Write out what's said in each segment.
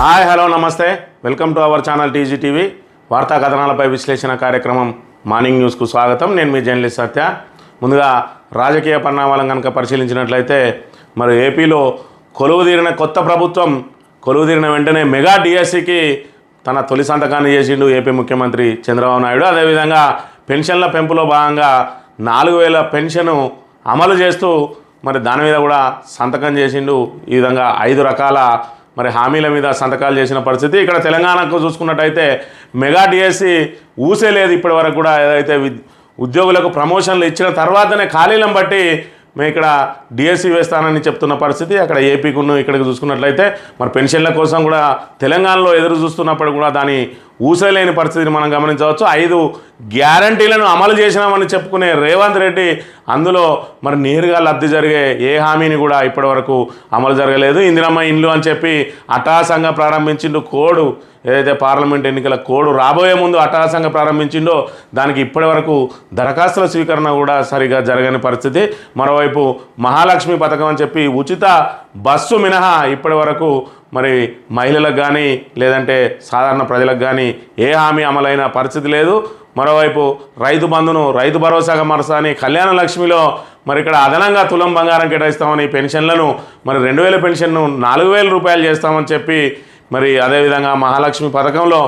Hi hello నమస్తే welcome to our channel TG TV వార్తా కథనాలపై విశ్లేషణ కార్యక్రమం మార్నింగ్ న్యూస్కు స్వాగతం. నేను మీ జర్నలిస్ట్ సత్య. ముందుగా రాజకీయ పరిణామాలను కనుక పరిశీలించినట్లయితే మరి ఏపీలో కొలువుదీరిన కొత్త ప్రభుత్వం కొలువుదీరిన వెంటనే మెగా డిఎస్సికి తన తొలి సంతకాన్ని చేసిండు ఏపీ ముఖ్యమంత్రి చంద్రబాబు నాయుడు. అదేవిధంగా పెన్షన్ల పెంపులో భాగంగా 4,000 పెన్షన్ అమలు చేస్తూ మరి దాని మీద కూడా సంతకం చేసిండు. ఈ విధంగా 5 రకాల మరి హామీల మీద సంతకాలు చేసిన పరిస్థితి. ఇక్కడ తెలంగాణకు చూసుకున్నట్టయితే మెగా డిఎస్సి ఊసే లేదు ఇప్పటి వరకు కూడా. ఏదైతే ఉద్యోగులకు ప్రమోషన్లు ఇచ్చిన తర్వాతనే ఖాళీలను బట్టి మేము ఇక్కడ డిఎస్సి వేస్తానని చెప్తున్న పరిస్థితి. అక్కడ ఏపీకును ఇక్కడికి చూసుకున్నట్లయితే మరి పెన్షన్ల కోసం కూడా తెలంగాణలో ఎదురు చూస్తున్నప్పుడు కూడా దాని ఊసలేని పరిస్థితిని మనం గమనించవచ్చు. 5 గ్యారంటీలను అమలు చేసినామని చెప్పుకునే రేవంత్ రెడ్డి అందులో మరి నేరుగా లబ్ధి జరిగే ఏ హామీని కూడా ఇప్పటి వరకు అమలు జరగలేదు. ఇందిరమ్మ ఇండ్లు అని చెప్పి అట్టహాసంగా ప్రారంభించిండు కోడ్. ఏదైతే పార్లమెంట్ ఎన్నికల కోడ్ రాబోయే ముందు అట్టహాసంగా ప్రారంభించిండో దానికి ఇప్పటి వరకు దరఖాస్తుల స్వీకరణ కూడా సరిగా జరగని పరిస్థితి. మరోవైపు మహాలక్ష్మి పథకం అని చెప్పి ఉచిత బస్సు మినహా ఇప్పటి వరకు మరి మహిళలకు కానీ లేదంటే సాధారణ ప్రజలకు కానీ ఏ హామీ అమలైన పరిస్థితి లేదు. మరోవైపు రైతు బంధును రైతు భరోసాగా మార్చాలని కళ్యాణ లక్ష్మిలో మరి ఇక్కడ అదనంగా తులం బంగారం కేటాయిస్తామని పెన్షన్లను మరి 2,000 పెన్షన్ను 4,000 రూపాయలు చేస్తామని చెప్పి మరి అదేవిధంగా మహాలక్ష్మి పథకంలో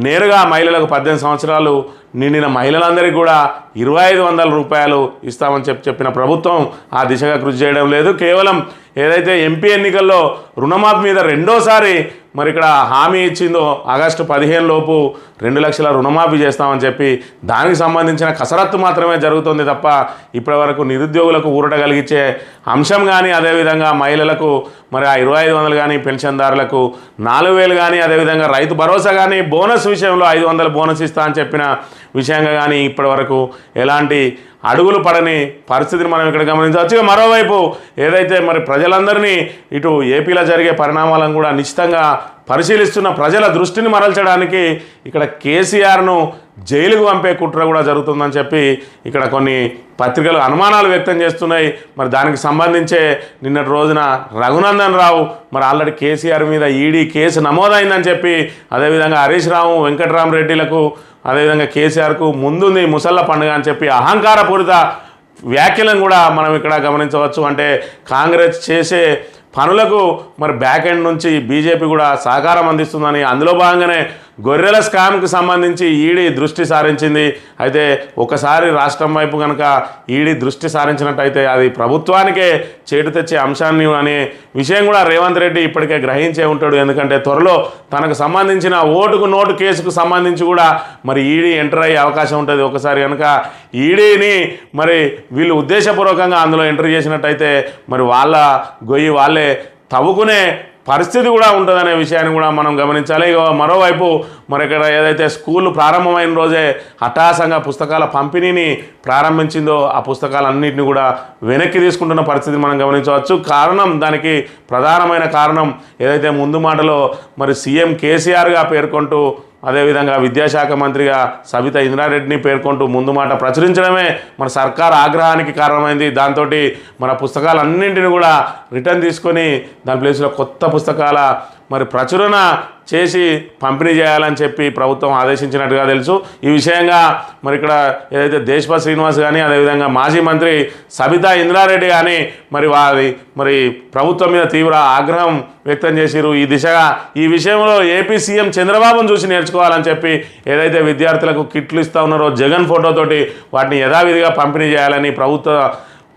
నేరుగా మహిళలకు 18 సంవత్సరాలు నిండిన మహిళలందరికీ కూడా 2,500 రూపాయలు ఇస్తామని చెప్పిన ప్రభుత్వం ఆ దిశగా కృషి చేయడం లేదు. కేవలం ఏదైతే ఎంపీ ఎన్నికల్లో రుణమాఫీ మీద రెండోసారి మరి ఇక్కడ హామీ ఇచ్చిందో ఆగస్టు 15 లోపు 2 లక్షల రుణమాఫీ చేస్తామని చెప్పి దానికి సంబంధించిన కసరత్తు మాత్రమే జరుగుతుంది తప్ప ఇప్పటి వరకు నిరుద్యోగులకు ఊరట కలిగించే అంశం కానీ అదేవిధంగా మహిళలకు మరి ఆ 2,500 కానీ పెన్షన్దారులకు 4,000 కానీ అదేవిధంగా రైతు భరోసా కానీ బోనస్ విషయంలో 500 బోనస్ ఇస్తా అని చెప్పిన విషయంగా కానీ ఇప్పటి వరకు ఎలాంటి అడుగులు పడని పరిస్థితిని మనం ఇక్కడ గమనించవచ్చు. మరోవైపు ఏదైతే మరి ప్రజలందరినీ ఇటు ఏపీలో జరిగే పరిణామాలను కూడా నిశ్చితంగా పరిశీలిస్తున్న ప్రజల దృష్టిని మరల్చడానికి ఇక్కడ కేసీఆర్ను జైలుకు పంపే కుట్ర కూడా జరుగుతుందని చెప్పి ఇక్కడ కొన్ని పత్రికలు అనుమానాలు వ్యక్తం చేస్తున్నాయి. మరి దానికి సంబంధించే నిన్నటి రోజున రఘునందన్ రావు మరి ఆల్రెడీ కేసీఆర్ మీద ఈడీ కేసు నమోదైందని చెప్పి అదేవిధంగా హరీష్ రావు వెంకట్రామరెడ్డిలకు అదేవిధంగా కేసీఆర్కు ముందుంది ముసళ్ళ పండుగ అని చెప్పి అహంకారపూరిత వ్యాఖ్యలను కూడా మనం ఇక్కడ గమనించవచ్చు. అంటే కాంగ్రెస్ చేసే పనులకు మరి బ్యాక్ ఎండ్ నుంచి బీజేపీ కూడా సహకారం అందిస్తుందని అందులో భాగంగానే గొర్రెల స్కామ్కి సంబంధించి ఈడీ దృష్టి సారించింది. అయితే ఒకసారి రాష్ట్రం వైపు కనుక ఈడీ దృష్టి సారించినట్టయితే అది ప్రభుత్వానికే చేటు తెచ్చే అంశాన్ని అనే విషయం కూడా రేవంత్ రెడ్డి ఇప్పటికే గ్రహించే ఉంటాడు. ఎందుకంటే త్వరలో తనకు సంబంధించిన ఓటుకు నోటు కేసుకు సంబంధించి కూడా మరి ఈడీ ఎంటర్ అయ్యే అవకాశం ఉంటుంది. ఒకసారి కనుక ఈడీని మరి వీళ్ళు ఉద్దేశపూర్వకంగా అందులో ఎంటర్ చేసినట్టయితే మరి వాళ్ళ గొయ్యి వాళ్ళే తవ్వుకునే పరిస్థితి కూడా ఉంటుందనే విషయాన్ని కూడా మనం గమనించాలి. మరోవైపు మరి ఇక్కడ ఏదైతే స్కూళ్ళు ప్రారంభమైన రోజే హఠాసంగా పుస్తకాల పంపిణీని ప్రారంభించిందో ఆ పుస్తకాలన్నింటినీ కూడా వెనక్కి తీసుకుంటున్న పరిస్థితిని మనం గమనించవచ్చు. కారణం దానికి ప్రధానమైన కారణం ఏదైతే ముందు మాటలో మరి సీఎం కేసీఆర్గా పేర్కొంటూ అదేవిధంగా విద్యాశాఖ మంత్రిగా సబితా ఇంద్రారెడ్డిని పేర్కొంటూ ముందు మాట ప్రచురించడమే మన సర్కార్ ఆగ్రహానికి కారణమైంది. దాంతో మన పుస్తకాలన్నింటినీ కూడా రిటర్న్ తీసుకొని దాని ప్లేస్లో కొత్త పుస్తకాల మరి ప్రచురణ చేసి పంపిణీ చేయాలని చెప్పి ప్రభుత్వం ఆదేశించినట్టుగా తెలుసు. ఈ విషయంగా మరి ఇక్కడ ఏదైతే దేశపాల్ శ్రీనివాస్ కానీ అదేవిధంగా మాజీ మంత్రి సబితా ఇంద్రారెడ్డి కానీ మరి ప్రభుత్వం మీద తీవ్ర ఆగ్రహం వ్యక్తం చేసిరు. ఈ దిశగా ఈ విషయంలో ఏపీ సీఎం చంద్రబాబును చూసి నేర్చుకోవాలని చెప్పి ఏదైతే విద్యార్థులకు కిట్లు ఇస్తూ ఉన్నారో జగన్ ఫోటోతోటి వాటిని యథావిధిగా పంపిణీ చేయాలని ప్రభుత్వ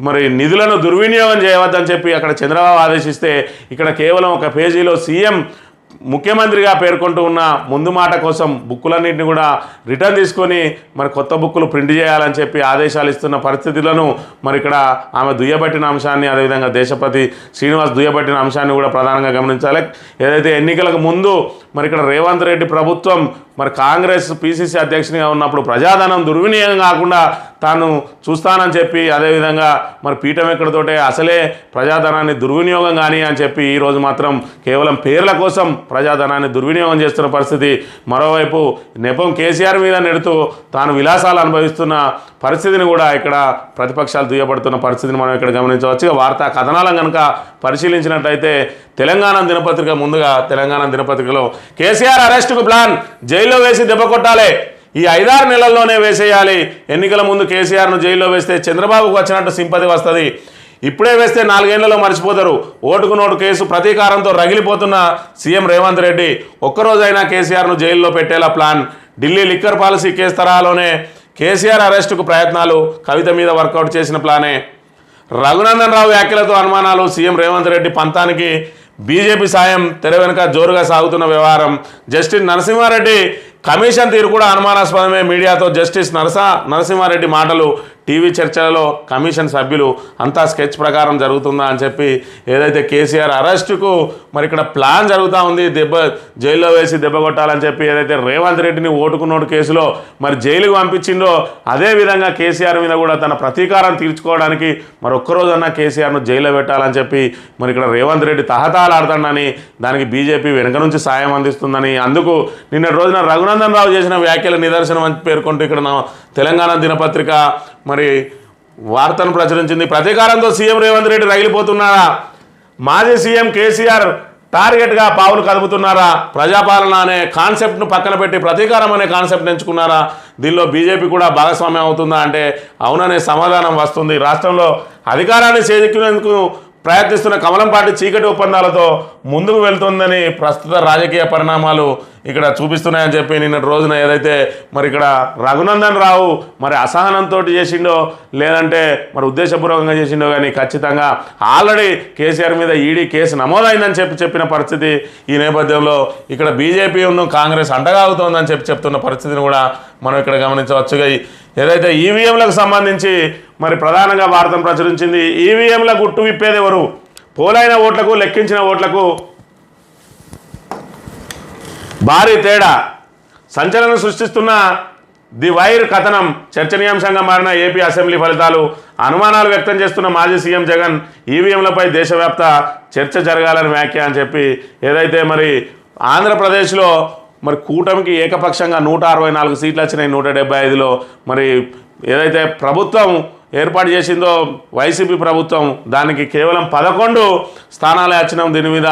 మరి నిధులను దుర్వినియోగం చేయవద్దని చెప్పి అక్కడ చంద్రబాబు ఆదేశిస్తే ఇక్కడ కేవలం ఒక పేజీలో సీఎం ముఖ్యమంత్రిగా పేర్కొంటూ ఉన్న ముందు మాట కోసం బుక్కులన్నింటినీ కూడా రిటర్న్ తీసుకొని మరి కొత్త బుక్కులు ప్రింట్ చేయాలని చెప్పి ఆదేశాలు ఇస్తున్న పరిస్థితులను మరి ఇక్కడ ఆమె దుయ్యబట్టిన అంశాన్ని అదేవిధంగా దేశపతి శ్రీనివాస్ దుయ్యబట్టిన అంశాన్ని కూడా ప్రధానంగా గమనించాలి. ఏదైతే ఎన్నికలకు ముందు మరి ఇక్కడ రేవంత్ రెడ్డి ప్రభుత్వం మరి కాంగ్రెస్ పీసీసీ అధ్యక్షునిగా ఉన్నప్పుడు ప్రజాధనం దుర్వినియోగం కాకుండా తాను చూస్తానని చెప్పి అదేవిధంగా మరి పీఠం ఎక్కడితోటే అసలే ప్రజాధనాన్ని దుర్వినియోగం కానీ అని చెప్పి ఈరోజు మాత్రం కేవలం పేర్ల కోసం ప్రజాధనాన్ని దుర్వినియోగం చేస్తున్న పరిస్థితి. మరోవైపు నెపం కేసీఆర్ మీద నెడుతూ తాను విలాసాలు అనుభవిస్తున్న పరిస్థితిని కూడా ఇక్కడ ప్రతిపక్షాలు దుయ్యబడుతున్న పరిస్థితిని మనం ఇక్కడ గమనించవచ్చు. వార్తా కథనాలను కనుక పరిశీలించినట్టయితే తెలంగాణ దినపత్రిక ముందుగా తెలంగాణ దినపత్రికలో కేసీఆర్ అరెస్టుకు ప్లాన్, జైల్లో వేసి దెబ్బ కొట్టాలి, ఈ 5-6 నెలల్లోనే వేసేయాలి, ఎన్నికల ముందు కేసీఆర్ను జైల్లో వేస్తే చంద్రబాబుకు వచ్చినట్టు సింపతి వస్తుంది, ఇప్పుడే వేస్తే 4 ఏళ్లలో మర్చిపోతారు, ఓటుకు నోటు కేసు ప్రతీకారంతో రగిలిపోతున్న సీఎం రేవంత్ రెడ్డి, ఒక్కరోజైనా కేసీఆర్ను జైల్లో పెట్టేలా plan, Delhi liquor policy case తరహాలోనే కేసీఆర్ అరెస్టుకు ప్రయత్నాలు, కవిత మీద వర్కౌట్ చేసిన ప్లానే. రఘునందన్ రావు వ్యాఖ్యలతో అనుమానాలు, సీఎం రేవంత్ రెడ్డి పంతానికి బీజేపీ సాయం, తెర వెనుక జోరుగా సాగుతున్న వ్యవహారం, జస్టిస్ నరసింహారెడ్డి కమిషన్ తీరు కూడా అనుమానాస్పదమే, మీడియాతో జస్టిస్ నరసింహారెడ్డి మాటలు, టీవీ చర్చలలో కమిషన్ సభ్యులు అంతా స్కెచ్ ప్రకారం జరుగుతుందా అని చెప్పి ఏదైతే కేసీఆర్ అరెస్టుకు మరి ఇక్కడ ప్లాన్ జరుగుతూ ఉంది, జైల్లో వేసి దెబ్బ కొట్టాలని చెప్పి ఏదైతే రేవంత్ రెడ్డిని ఓటుకు నోటు కేసులో మరి జైలుకు పంపించిందో అదేవిధంగా కేసీఆర్ మీద కూడా తన ప్రతీకారం తీర్చుకోవడానికి మరి ఒక్కరోజన్నా కేసీఆర్ను జైల్లో పెట్టాలని చెప్పి మరి ఇక్కడ రేవంత్ రెడ్డి తహతాలాడుతాడని, దానికి బీజేపీ వెనుక నుంచి సాయం అందిస్తుందని, అందుకు నిన్నటి రోజున రఘునందన్ రావు చేసిన వ్యాఖ్యల నిదర్శనం అని పేర్కొంటూ ఇక్కడ తెలంగాణ దినపత్రిక మరి వార్తను ప్రచురించింది. ప్రతీకారంతో సీఎం రేవంత్ రెడ్డి రగిలిపోతున్నారా, మాజీ సీఎం కేసీఆర్ టార్గెట్గా పావులు కదుపుతున్నారా, ప్రజాపాలన అనే కాన్సెప్ట్ను పక్కన పెట్టి ప్రతీకారం అనే కాన్సెప్ట్ ఎంచుకున్నారా, దీనిలో బీజేపీ కూడా భాగస్వామ్యం అవుతుందా అంటే అవుననే సమాధానం వస్తుంది. రాష్ట్రంలో అధికారాన్ని చేజిక్కినందుకు ప్రయత్నిస్తున్న కమలం పార్టీ చీకటి ఒప్పందాలతో ముందుకు వెళ్తుందని ప్రస్తుత రాజకీయ పరిణామాలు ఇక్కడ చూపిస్తున్నాయని చెప్పి నిన్నటి రోజున ఏదైతే మరి ఇక్కడ రఘునందన్ రావు మరి అసహనంతో చేసిండో లేదంటే మరి ఉద్దేశపూర్వకంగా చేసిండో కానీ ఖచ్చితంగా ఆల్రెడీ కేసీఆర్ మీద ఈడీ కేసు నమోదైందని చెప్పిన పరిస్థితి. ఈ నేపథ్యంలో ఇక్కడ బీజేపీ కాంగ్రెస్ అండగాగుతోందని చెప్తున్న పరిస్థితిని కూడా మనం ఇక్కడ గమనించవచ్చుగా. ఏదైతే ఈవీఎంలకు సంబంధించి మరి ప్రధానంగా వార్తను ప్రచురించింది. ఈవీఎంల గుట్టు విప్పేది ఎవరు, పోలైన ఓట్లకు లెక్కించిన ఓట్లకు భారీ తేడా, సంచలనం సృష్టిస్తున్న ది వైర్ కథనం, చర్చనీయాంశంగా మారిన ఏపీ అసెంబ్లీ ఫలితాలు, అనుమానాలు వ్యక్తం చేస్తున్న మాజీ సీఎం జగన్, ఈవీఎంలపై దేశవ్యాప్త చర్చ జరగాలని వ్యాఖ్య అని చెప్పి ఏదైతే మరి ఆంధ్రప్రదేశ్లో మరి కూటమికి ఏకపక్షంగా 164 సీట్లు వచ్చినాయి 175లో. మరి ఏదైతే ప్రభుత్వం ఏర్పాటు చేసిందో వైసీపీ ప్రభుత్వం, దానికి కేవలం 11 స్థానాలే వచ్చినాం. దీని మీద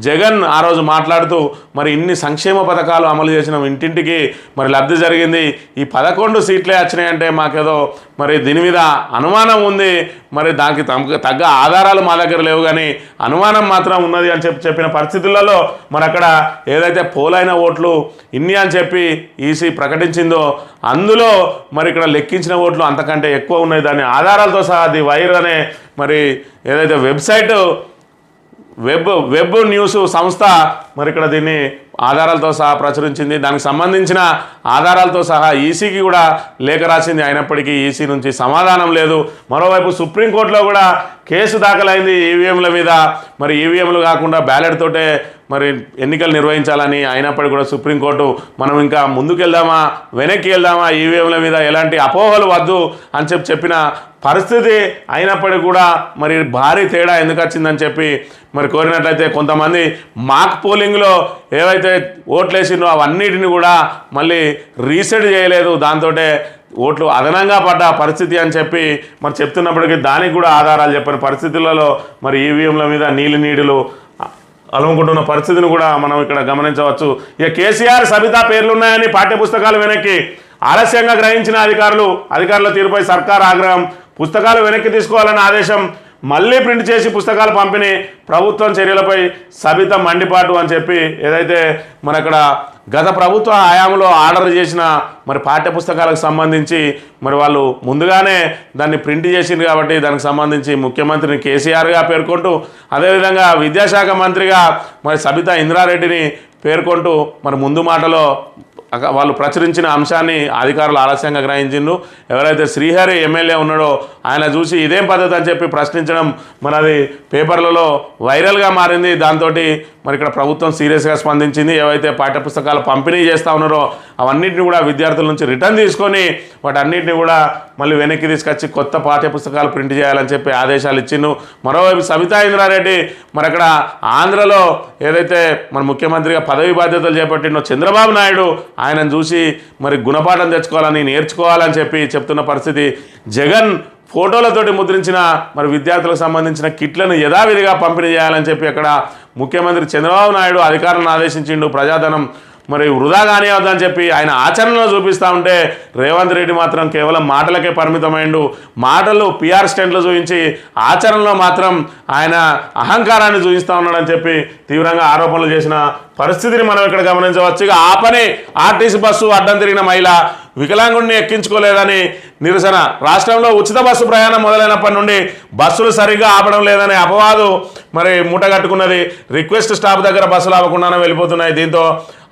జగన్ ఆ రోజు మాట్లాడుతూ మరి ఇన్ని సంక్షేమ పథకాలు అమలు చేసినాం, ఇంటింటికి మరి లబ్ధి జరిగింది, ఈ 11 సీట్లే వచ్చినాయంటే మాకేదో మరి దీని మీద అనుమానం ఉంది, మరి దానికి తగ్గ ఆధారాలు మా దగ్గర లేవు కానీ అనుమానం మాత్రం ఉన్నది అని చెప్పిన పరిస్థితులలో మరి అక్కడ ఏదైతే పోలైన ఓట్లు ఇన్ని అని చెప్పి ఈసీ ప్రకటించిందో అందులో మరి ఇక్కడ లెక్కించిన ఓట్లు అంతకంటే ఎక్కువ ఉన్నాయి. దాని ఆధారాలతో సహా ది వైర్ అనే మరి ఏదైతే వెబ్సైట్ వెబ్ న్యూస్ సంస్థ మరి ఇక్కడ దీన్ని ఆధారాలతో సహా ప్రచురించింది. దానికి సంబంధించిన ఆధారాలతో సహా ఈసీకి కూడా లేఖ రాసింది. అయినప్పటికీ ఈసీ నుంచి సమాధానం లేదు. మరోవైపు సుప్రీంకోర్టులో కూడా కేసు దాఖలైంది ఈవీఎంల మీద. మరి ఈవీఎంలు కాకుండా బ్యాలెట్ తోటే మరి ఎన్నికలు నిర్వహించాలని, అయినప్పటికీ కూడా సుప్రీంకోర్టు మనం ఇంకా ముందుకెళ్దామా వెనక్కి వెళ్దామా, ఈవీఎంల మీద ఎలాంటి అపోహలు వద్దు అని చెప్పిన పరిస్థితి. అయినప్పటికీ కూడా మరి భారీ తేడా ఎందుకు వచ్చిందని చెప్పి మరి కోరినట్లయితే కొంతమంది మాక్ పోలింగ్లో ఏవైతే ఓట్లు వేసిందో అవన్నిటిని కూడా మళ్ళీ రీసెట్ చేయలేదు, దాంతో ఓట్లు అదనంగా పడ్డ పరిస్థితి అని చెప్పి మరి చెప్తున్నప్పటికీ దానికి కూడా ఆధారాలు చెప్పిన పరిస్థితులలో మరి ఈవీఎంల మీద నీళ్ళు అలుముకుంటున్న పరిస్థితిని కూడా మనం ఇక్కడ గమనించవచ్చు. ఇక కేసీఆర్ సబితా పేర్లున్నాయని పాఠ్యపుస్తకాలు వెనక్కి, ఆలస్యంగా గ్రహించిన అధికారుల తీరుపై సర్కార్ ఆగ్రహం, పుస్తకాలు వెనక్కి తీసుకోవాలన్న ఆదేశం, మళ్ళీ ప్రింట్ చేసి పుస్తకాలు పంపిణీ, ప్రభుత్వం చర్యలపై సబిత మండిపాటు అని చెప్పి ఏదైతే మన అక్కడ గత ప్రభుత్వ హయాంలో ఆర్డర్ చేసిన మరి పాఠ్యపుస్తకాలకు సంబంధించి మరి వాళ్ళు ముందుగానే దాన్ని ప్రింట్ చేసింది కాబట్టి దానికి సంబంధించి ముఖ్యమంత్రిని కేసీఆర్గా పేర్కొంటూ అదేవిధంగా విద్యాశాఖ మంత్రిగా మరి సబితా ఇంద్రారెడ్డిని పేర్కొంటూ మరి ముందు మాటలో వాళ్ళు ప్రచురించిన అంశాన్ని అధికారులు ఆలస్యంగా గ్రహించిండు. ఎవరైతే శ్రీహరి ఎమ్మెల్యే ఉన్నాడో ఆయన చూసి ఇదేం పద్ధతి అని చెప్పి ప్రశ్నించడం మరి అది పేపర్లలో వైరల్గా మారింది. దాంతో మరి ఇక్కడ ప్రభుత్వం సీరియస్గా స్పందించింది. ఏవైతే పాఠ్యపుస్తకాలు పంపిణీ చేస్తూ ఉన్నారో అవన్నింటినీ కూడా విద్యార్థుల నుంచి రిటర్న్ తీసుకొని వాటన్నిటిని కూడా మళ్ళీ వెనక్కి తీసుకొచ్చి కొత్త పాఠ్యపుస్తకాలు ప్రింట్ చేయాలని చెప్పి ఆదేశాలు ఇచ్చిండు. మరోవైపు సబితా ఇంద్రారెడ్డి మరి అక్కడ ఆంధ్రలో ఏదైతే మన ముఖ్యమంత్రిగా పదవి బాధ్యతలు చేపట్టినో చంద్రబాబు నాయుడు ఆయనను చూసి మరి గుణపాఠం తెచ్చుకోవాలని నేర్చుకోవాలని చెప్పి చెప్తున్న పరిస్థితి. జగన్ ఫోటోలతోటి ముద్రించిన మరి విద్యార్థులకు సంబంధించిన కిట్లను యథావిధిగా పంపిణీ చేయాలని చెప్పి అక్కడ ముఖ్యమంత్రి చంద్రబాబు నాయుడు అధికారులను ఆదేశించిండు ప్రజాధనం మరి వృధా కానివద్దని చెప్పి ఆయన ఆచరణలో చూపిస్తూ ఉంటే రేవంత్ రెడ్డి మాత్రం కేవలం మాటలకే పరిమితమైండు. మాటలు పిఆర్ స్టెంట్లు చూపించి ఆచరణలో మాత్రం ఆయన అహంకారాన్ని చూపిస్తూ ఉన్నాడని చెప్పి తీవ్రంగా ఆరోపణలు చేసిన పరిస్థితిని మనం ఇక్కడ గమనించవచ్చు. ఇక ఆ పని ఆర్టీసీ బస్సు అడ్డం తిరిగిన మహిళ వికలాంగుడిని ఎక్కించుకోలేదని నిరసన. రాష్ట్రంలో ఉచిత బస్సు ప్రయాణం మొదలైనప్పటి నుండి బస్సులు సరిగ్గా ఆపడం లేదనే అపవాదు మరి మూటగట్టుకున్నది. రిక్వెస్ట్ స్టాప్ దగ్గర బస్సులు ఆపకుండానే వెళ్ళిపోతున్నాయి. దీంతో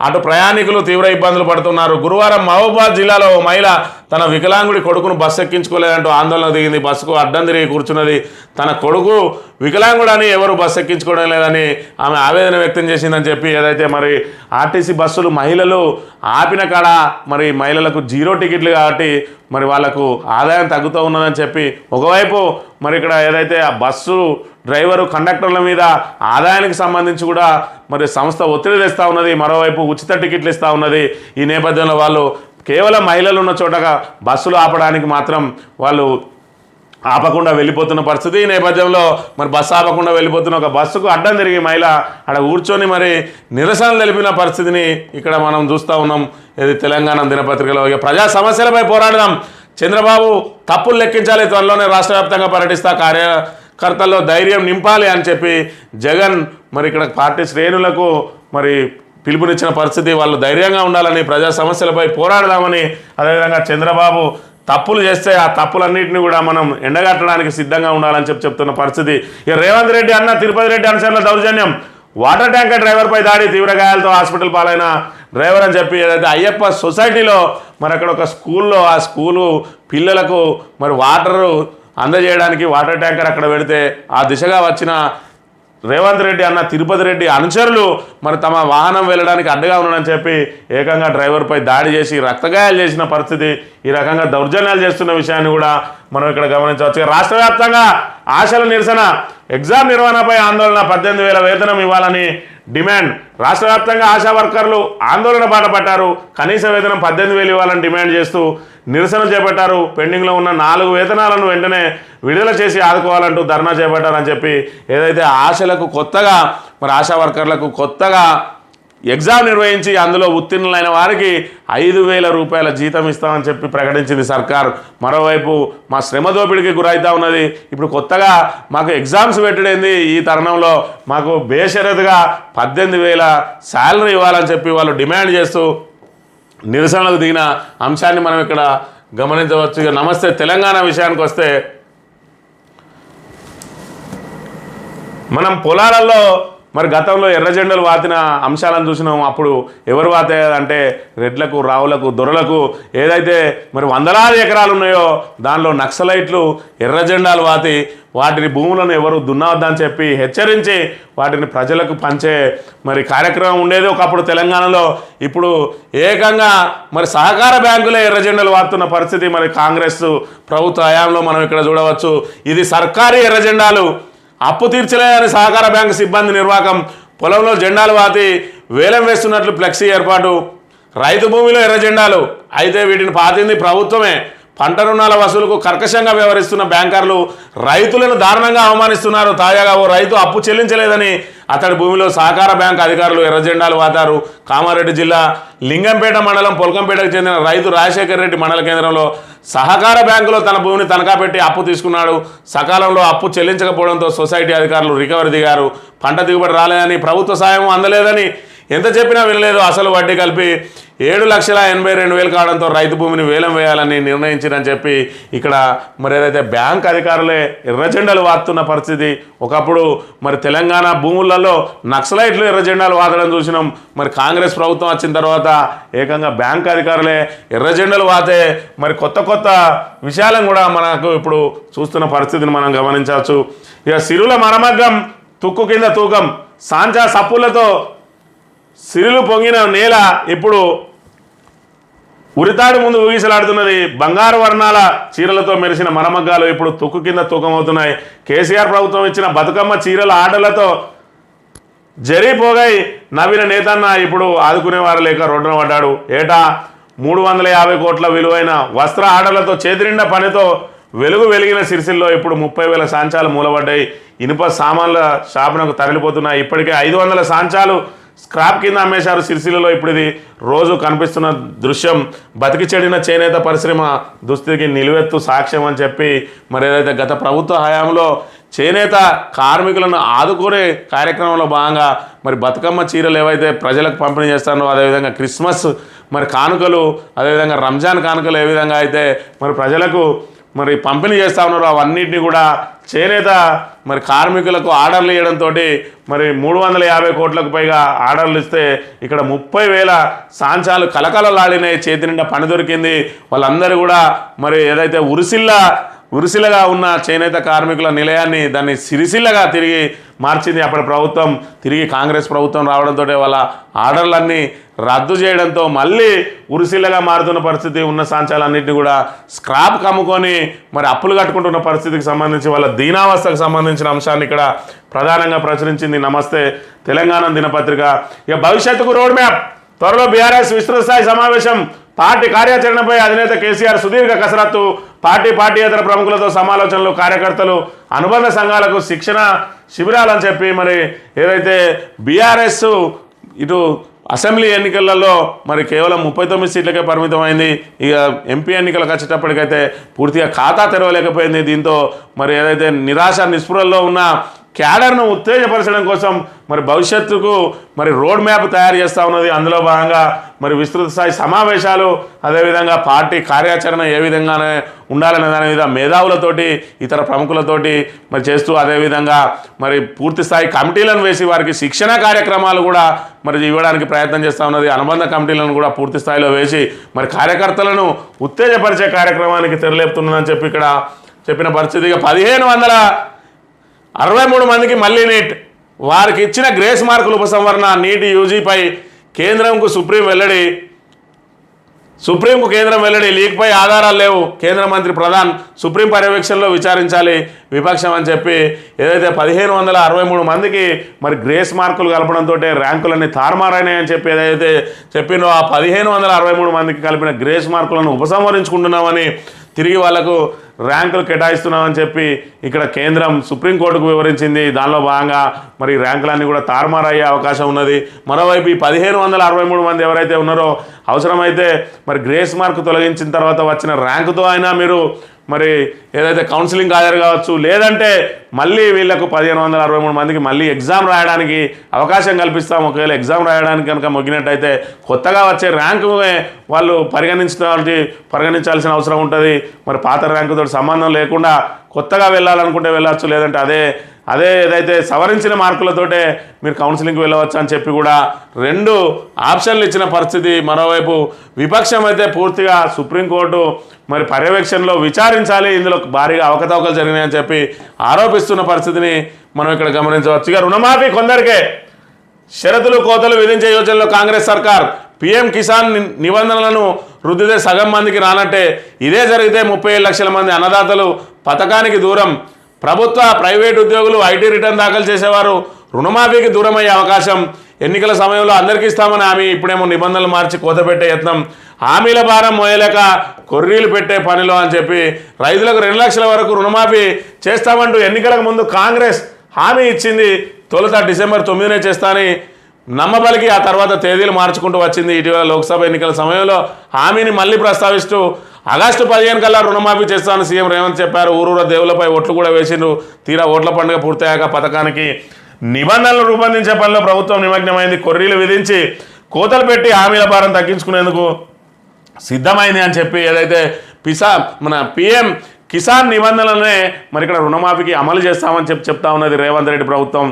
అటు ప్రయాణికులు తీవ్ర ఇబ్బందులు పడుతున్నారు. గురువారం మహబూబాబాద్ జిల్లాలో ఓ మహిళ తన వికలాంగుడి కొడుకును బస్సు ఎక్కించుకోలేదంటూ ఆందోళన దిగింది. బస్సుకు అడ్డం తిరిగి కూర్చున్నది. తన కొడుకు వికలాంగుడని ఎవరు బస్సు ఎక్కించుకోవడం లేదని ఆమె ఆవేదన వ్యక్తం చేసిందని చెప్పి ఏదైతే మరి ఆర్టీసీ బస్సులు మహిళలు ఆపిన కాడ మరి మహిళలకు 0 టికెట్లు కాబట్టి మరి వాళ్ళకు ఆదాయం తగ్గుతూ ఉన్నదని చెప్పి ఒకవైపు మరి ఇక్కడ ఏదైతే ఆ బస్సు డ్రైవరు కండక్టర్ల మీద ఆదాయానికి సంబంధించి కూడా మరి సంస్థ ఒత్తిడి తెస్తూ ఉన్నది. మరోవైపు ఉచిత టికెట్లు ఇస్తూ ఉన్నది. ఈ నేపథ్యంలో వాళ్ళు కేవలం మహిళలు ఉన్న చోటగా బస్సులు ఆపడానికి మాత్రం వాళ్ళు ఆపకుండా వెళ్ళిపోతున్న పరిస్థితి. ఈ నేపథ్యంలో మరి బస్సు ఆపకుండా వెళ్ళిపోతున్న ఒక బస్సుకు అడ్డం తిరిగి మహిళ అక్కడ కూర్చొని మరి నిరసన తెలిపిన పరిస్థితిని ఇక్కడ మనం చూస్తూ ఉన్నాం. ఇది తెలంగాణ దినపత్రికలో. ఇక ప్రజా సమస్యలపై పోరాడదాం, చంద్రబాబు తప్పులు లెక్కించాలి, త్వరలోనే రాష్ట్ర వ్యాప్తంగా పర్యటిస్తా, కార్యకర్తల్లో ధైర్యం నింపాలి అని చెప్పి జగన్ మరి ఇక్కడ పార్టీ శ్రేణులకు మరి పిలుపునిచ్చిన పరిస్థితి. వాళ్ళు ధైర్యంగా ఉండాలని, ప్రజా సమస్యలపై పోరాడదామని, అదేవిధంగా చంద్రబాబు తప్పులు చేస్తే ఆ తప్పులన్నింటినీ కూడా మనం ఎండగట్టడానికి సిద్ధంగా ఉండాలని చెప్తున్న పరిస్థితి. ఇక రేవంత్ రెడ్డి అన్న తిరుపతి రెడ్డి అనుచరుల దౌర్జన్యం, వాటర్ ట్యాంకర్ డ్రైవర్పై దాడి, తీవ్ర గాయాలతో హాస్పిటల్ పాలైన డ్రైవర్ అని చెప్పి ఏదైతే అయ్యప్ప సొసైటీలో మరి అక్కడ ఒక స్కూల్లో ఆ స్కూలు పిల్లలకు మరి వాటరు అందజేయడానికి వాటర్ ట్యాంకర్ అక్కడ పెడితే ఆ దిశగా వచ్చిన రేవంత్ రెడ్డి అన్న తిరుపతి రెడ్డి అనుచరులు మరి తమ వాహనం వెళ్ళడానికి అడ్డుగా ఉన్నాడని చెప్పి ఏకంగా డ్రైవర్పై దాడి చేసి రక్తగాయాలు చేసిన పరిస్థితి. ఈ రకంగా దౌర్జన్యాలు చేస్తున్న విషయాన్ని కూడా మనం ఇక్కడ గమనించవచ్చు. రాష్ట్ర వ్యాప్తంగా ఆశల నిరసన, ఎగ్జామ్ నిర్వహణపై ఆందోళన, 18,000 వేతనం ఇవ్వాలని డిమాండ్. రాష్ట్ర వ్యాప్తంగా ఆశా వర్కర్లు ఆందోళన బాట పట్టారు. కనీస వేతనం 18,000 ఇవ్వాలని డిమాండ్ చేస్తూ నిరసన చేపట్టారు. పెండింగ్లో ఉన్న 4 వేతనాలను వెంటనే విడుదల చేసి ఆదుకోవాలంటూ ధర్నా చేపట్టారని చెప్పి ఏదైతే ఆశలకు కొత్తగా మరి ఆశా వర్కర్లకు కొత్తగా ఎగ్జామ్ నిర్వహించి అందులో ఉత్తీర్ణులైన వారికి 5,000 రూపాయల జీతం ఇస్తామని చెప్పి ప్రకటించింది సర్కారు. మరోవైపు మా శ్రమ దోపిడికి గురవుతూ ఉన్నది. ఇప్పుడు కొత్తగా మాకు ఎగ్జామ్స్ పెట్టడేంది, ఈ తరుణంలో మాకు బేషరతుగా 18,000 శాలరీ ఇవ్వాలని చెప్పి వాళ్ళు డిమాండ్ చేస్తూ నిరసనలకు దిగిన అంశాన్ని మనం ఇక్కడ గమనించవచ్చు. ఇక నమస్తే తెలంగాణ విషయానికి వస్తే మనం పొలాలలో మరి గతంలో ఎర్ర జెండలు వాతిన అంశాలను చూసినాం. అప్పుడు ఎవరు వాతాయంటే రెడ్లకు, రావులకు, దొరలకు ఏదైతే మరి వందలాది ఎకరాలు ఉన్నాయో దానిలో నక్సలైట్లు ఎర్ర జెండాలు వాతి వాటిని భూములను ఎవరు దున్నవద్దని చెప్పి హెచ్చరించి వాటిని ప్రజలకు పంచే మరి కార్యక్రమం ఉండేది ఒకప్పుడు తెలంగాణలో. ఇప్పుడు ఏకంగా మరి సహకార బ్యాంకులే ఎర్ర జెండాలు వాడుతున్న పరిస్థితి మరి కాంగ్రెస్ ప్రభుత్వ హయాంలో మనం ఇక్కడ చూడవచ్చు. ఇది సర్కారీ ఎర్ర జెండాలు, అప్పు తీర్చలేదని సహకార బ్యాంకు సిబ్బంది నిర్వాహకం, పొలంలో జెండాలు వాతి వేలం వేస్తున్నట్లు ఫ్లెక్సీ ఏర్పాటు, రైతు భూమిలో ఎర్ర జెండాలు, అయితే వీటిని పాతింది ప్రభుత్వమే. పంట రుణాల వసూలుకు కర్కశంగా వ్యవహరిస్తున్న బ్యాంకర్లు రైతులను దారుణంగా అవమానిస్తున్నారు. తాజాగా ఓ రైతు అప్పు చెల్లించలేదని అతడి భూమిలో సహకార బ్యాంకు అధికారులు ఎర్ర జెండాలు వాతారు. కామారెడ్డి జిల్లా లింగంపేట మండలం పొలకంపేటకు చెందిన రైతు రాజశేఖర్ రెడ్డి మండల కేంద్రంలో సహకార బ్యాంకులో తన భూమిని తనఖా పెట్టి అప్పు తీసుకున్నాడు. సకాలంలో అప్పు చెల్లించకపోవడంతో సొసైటీ అధికారులు రికవరీ దిగారు. పంట దిగుబడి రాలేదని, ప్రభుత్వ సాయం అందలేదని ఎంత చెప్పినా వినలేదు. అసలు వడ్డీ కలిపి 7,82,000 కావడంతో రైతు భూమిని వేలం వేయాలని నిర్ణయించిందని చెప్పి ఇక్కడ మరి ఏదైతే బ్యాంక్ అధికారులే ఎర్రజెండాలు వాడుతున్న పరిస్థితి. ఒకప్పుడు మరి తెలంగాణ భూములలో నక్సలైట్లు ఎర్రజెండాలు వాడడం చూసినాం. మరి కాంగ్రెస్ ప్రభుత్వం వచ్చిన తర్వాత ఏకంగా బ్యాంక్ అధికారులే ఎర్రజెండాలు వాతే మరి కొత్త కొత్త విషయాలను కూడా మనకు ఇప్పుడు చూస్తున్న పరిస్థితిని మనం గమనించవచ్చు. ఇక సిరుల మరమగ్గం, తుక్కు కింద తూకం, సాంచా సప్పులతో సిరులు పొంగిన నేల ఇప్పుడు ఉరితాడు ముందు ఊగిసలాడుతున్నది. బంగారు వర్ణాల చీరలతో మెరిసిన మరమగ్గాలు ఇప్పుడు తుక్కు కింద తూకం అవుతున్నాయి. కేసీఆర్ ప్రభుత్వం ఇచ్చిన బతుకమ్మ చీరల ఆటలతో జరిపోగై నవ్విన నేతన్న ఇప్పుడు ఆదుకునేవారు లేక రోడ్డున పడ్డాడు. ఏటా 350 కోట్ల విలువైన వస్త్ర ఆటలతో చేతినిండా పనితో వెలిగిన సిరిసిల్లో ఇప్పుడు 30,000 సాంచాలు మూలబడ్డాయి. ఇనుప సామాన్ల షాపునకు తరలిపోతున్నాయి. ఇప్పటికే 500 సాంచాలు స్క్రాప్ కింద అమ్మేశారు సిరిసిల్లలో. ఇప్పుడు ఇది రోజు కనిపిస్తున్న దృశ్యం బతికి చెడిన చేనేత పరిశ్రమ దుస్థితికి నిలువెత్తు సాక్ష్యం అని చెప్పి మరి ఏదైతే గత ప్రభుత్వ హయాంలో చేనేత కార్మికులను ఆదుకునే కార్యక్రమంలో భాగంగా మరి బతుకమ్మ చీరలు ఏవైతే ప్రజలకు పంపిణీ చేస్తారో, అదేవిధంగా క్రిస్మస్ మరి కానుకలు, అదేవిధంగా రంజాన్ కానుకలు ఏ విధంగా అయితే మరి ప్రజలకు మరి పంపిణీ చేస్తూ ఉన్నారో అవన్నిటిని కూడా చేనేత మరి కార్మికులకు ఆర్డర్లు ఇవ్వడంతో మరి 350 కోట్లకు పైగా ఆర్డర్లు ఇస్తే ఇక్కడ 30,000 సాంచాలు కలకలలాడినాయి. చేతి నిండా పని దొరికింది. వాళ్ళందరూ కూడా మరి ఏదైతే ఉరిసిల్లగా ఉన్న చేనేత కార్మికుల నిలయాన్ని దాన్ని సిరిసిల్లగా తిరిగి మార్చింది అప్పటి ప్రభుత్వం. తిరిగి కాంగ్రెస్ ప్రభుత్వం రావడంతో వాళ్ళ ఆర్డర్లన్నీ రద్దు చేయడంతో మళ్ళీ ఉరిసిల్లగా మారుతున్న పరిస్థితి. ఉన్న సాంచాలన్నింటినీ కూడా స్క్రాప్ కమ్ముకొని మరి అప్పులు కట్టుకుంటున్న పరిస్థితికి సంబంధించి వాళ్ళ దీనావస్థకు సంబంధించిన అంశాన్ని ఇక్కడ ప్రధానంగా ప్రచురించింది నమస్తే తెలంగాణ దినపత్రిక. ఇక భవిష్యత్తుకు రోడ్ మ్యాప్, త్వరలో బీఆర్ఎస్ విస్తృత స్థాయి సమావేశం, పార్టీ కార్యాచరణపై అధినేత కేసీఆర్ సుదీర్ఘ కసరత్తు, పార్టీయేతర ప్రముఖులతో సమాలోచనలు, కార్యకర్తలు, అనుబంధ సంఘాలకు శిక్షణ శిబిరాలని చెప్పి మరి ఏదైతే బీఆర్ఎస్ ఇటు అసెంబ్లీ ఎన్నికలలో మరి కేవలం 39 సీట్లకే పరిమితమైంది. ఇక ఎంపీ ఎన్నికలకు వచ్చేటప్పటికైతే పూర్తిగా ఖాతా తెరవలేకపోయింది. దీంతో మరి ఏదైతే నిరాశ నిస్పృహల్లో ఉన్న క్యాడర్ను ఉత్తేజపరచడం కోసం మరి భవిష్యత్తుకు మరి రోడ్ మ్యాప్ తయారు చేస్తూ ఉన్నది. అందులో భాగంగా మరి విస్తృత స్థాయి సమావేశాలు, అదేవిధంగా పార్టీ కార్యాచరణ ఏ విధంగానే ఉండాలనే దాని మీద మేధావులతోటి ఇతర ప్రముఖులతోటి మరి చేస్తూ, అదేవిధంగా మరి పూర్తి స్థాయి కమిటీలను వేసి వారికి శిక్షణ కార్యక్రమాలు కూడా మరి ఇవ్వడానికి ప్రయత్నం చేస్తూ ఉన్నది. అనుబంధ కమిటీలను కూడా పూర్తి స్థాయిలో వేసి మరి కార్యకర్తలను ఉత్తేజపరిచే కార్యక్రమానికి తెరలేపుతున్నదని చెప్పి ఇక్కడ చెప్పిన పరిస్థితి. ఇక 1563 మందికి మళ్ళీ నీట్, వారికి ఇచ్చిన గ్రేస్ మార్కుల ఉపసంహరణ. నీటి యూజీపై కేంద్రంకు కేంద్రం వెల్లడి, లీక్పై ఆధారాలు లేవు. కేంద్ర మంత్రి ప్రధాన్ సుప్రీం పర్యవేక్షణలో విచారించాలి విపక్షం అని చెప్పి ఏదైతే 1563 మందికి మరి గ్రేస్ మార్కులు కలపడంతో ర్యాంకులన్నీ తారుమారైనాయని చెప్పి ఏదైతే చెప్పినో ఆ 1563 మందికి కలిపిన గ్రేస్ మార్కులను ఉపసంహరించుకుంటున్నామని, తిరిగి వాళ్లకు ర్యాంకులు కేటాయిస్తున్నామని చెప్పి ఇక్కడ కేంద్రం సుప్రీంకోర్టుకు వివరించింది. దానిలో భాగంగా మరి ర్యాంకులన్నీ కూడా తారుమారయ్యే అవకాశం ఉన్నది. మరోవైపు ఈ 1563 మంది ఎవరైతే ఉన్నారో అవసరమైతే మరి గ్రేస్ మార్క్ తొలగించిన తర్వాత వచ్చిన ర్యాంకుతో అయినా మీరు మరి ఏదైతే కౌన్సిలింగ్ హాజరు కావచ్చు, లేదంటే మళ్ళీ వీళ్లకు 1563 మందికి మళ్ళీ ఎగ్జామ్ రాయడానికి అవకాశం కల్పిస్తాం. ఒకవేళ ఎగ్జామ్ రాయడానికి కనుక మొగ్గినట్టయితే కొత్తగా వచ్చే ర్యాంకు వాళ్ళు పరిగణించాల్సిన అవసరం ఉంటుంది. మరి పాత ర్యాంకుతో సంబంధం లేకుండా కొత్తగా వెళ్ళాలనుకుంటే వెళ్ళవచ్చు, లేదంటే అదే ఏదైతే సవరించిన మార్కులతోటే మీరు కౌన్సిలింగ్కి వెళ్ళవచ్చు అని చెప్పి కూడా 2 ఆప్షన్లు ఇచ్చిన పరిస్థితి. మరోవైపు విపక్షం అయితే పూర్తిగా సుప్రీంకోర్టు మరి పర్యవేక్షణలో విచారించాలి, ఇందులో భారీగా అవకతవకలు జరిగినాయని చెప్పి ఆరోపిస్తున్న పరిస్థితిని మనం ఇక్కడ గమనించవచ్చు. ఇక రుణమాఫీ కొందరికే, షరతులు కోతలు విధించే యోచనలో కాంగ్రెస్ సర్కార్. పీఎం కిసాన్ నిబంధనలను రుద్దితే సగం మందికి రానట్టే. ఇదే జరిగితే 37 లక్షల మంది అన్నదాతలు పథకానికి దూరం. ప్రభుత్వ ప్రైవేటు ఉద్యోగులు ఐటీ రిటర్న్ దాఖలు చేసేవారు రుణమాఫీకి దూరమయ్యే అవకాశం. ఎన్నికల సమయంలో అందరికీ ఇస్తామని హామీ, ఇప్పుడేమో నిబంధనలు మార్చి కోత పెట్టే యత్నం. హామీల భారం మోయలేక కొర్రీలు పెట్టే పనిలో అని చెప్పి రైతులకు 2 లక్షల వరకు రుణమాఫీ చేస్తామంటూ ఎన్నికలకు ముందు కాంగ్రెస్ హామీ ఇచ్చింది. తొలుత డిసెంబర్ 9నే చేస్తానని నమ్మబలికి ఆ తర్వాత తేదీలు మార్చుకుంటూ వచ్చింది. ఇటీవల లోక్సభ ఎన్నికల సమయంలో హామీని మళ్ళీ ప్రస్తావిస్తూ ఆగస్టు 15 కల్లా రుణమాఫీ చేస్తానని సీఎం రేవంత్ చెప్పారు. ఊరూర దేవులపై ఓట్లు కూడా వేసిండ్రు. తీరా ఓట్ల పండుగ పూర్తయ్యాక పథకానికి నిబంధనలు రూపొందించే పనిలో ప్రభుత్వం నిమగ్నమైంది. కొర్రీలు విధించి కోతలు పెట్టి హామీల భారం తగ్గించుకునేందుకు సిద్ధమైంది అని చెప్పి ఏదైతే మన పీఎం కిసాన్ నిబంధనలనే మరి ఇక్కడ రుణమాఫీకి అమలు చేస్తామని చెప్తా ఉన్నది రేవంత్ రెడ్డి ప్రభుత్వం.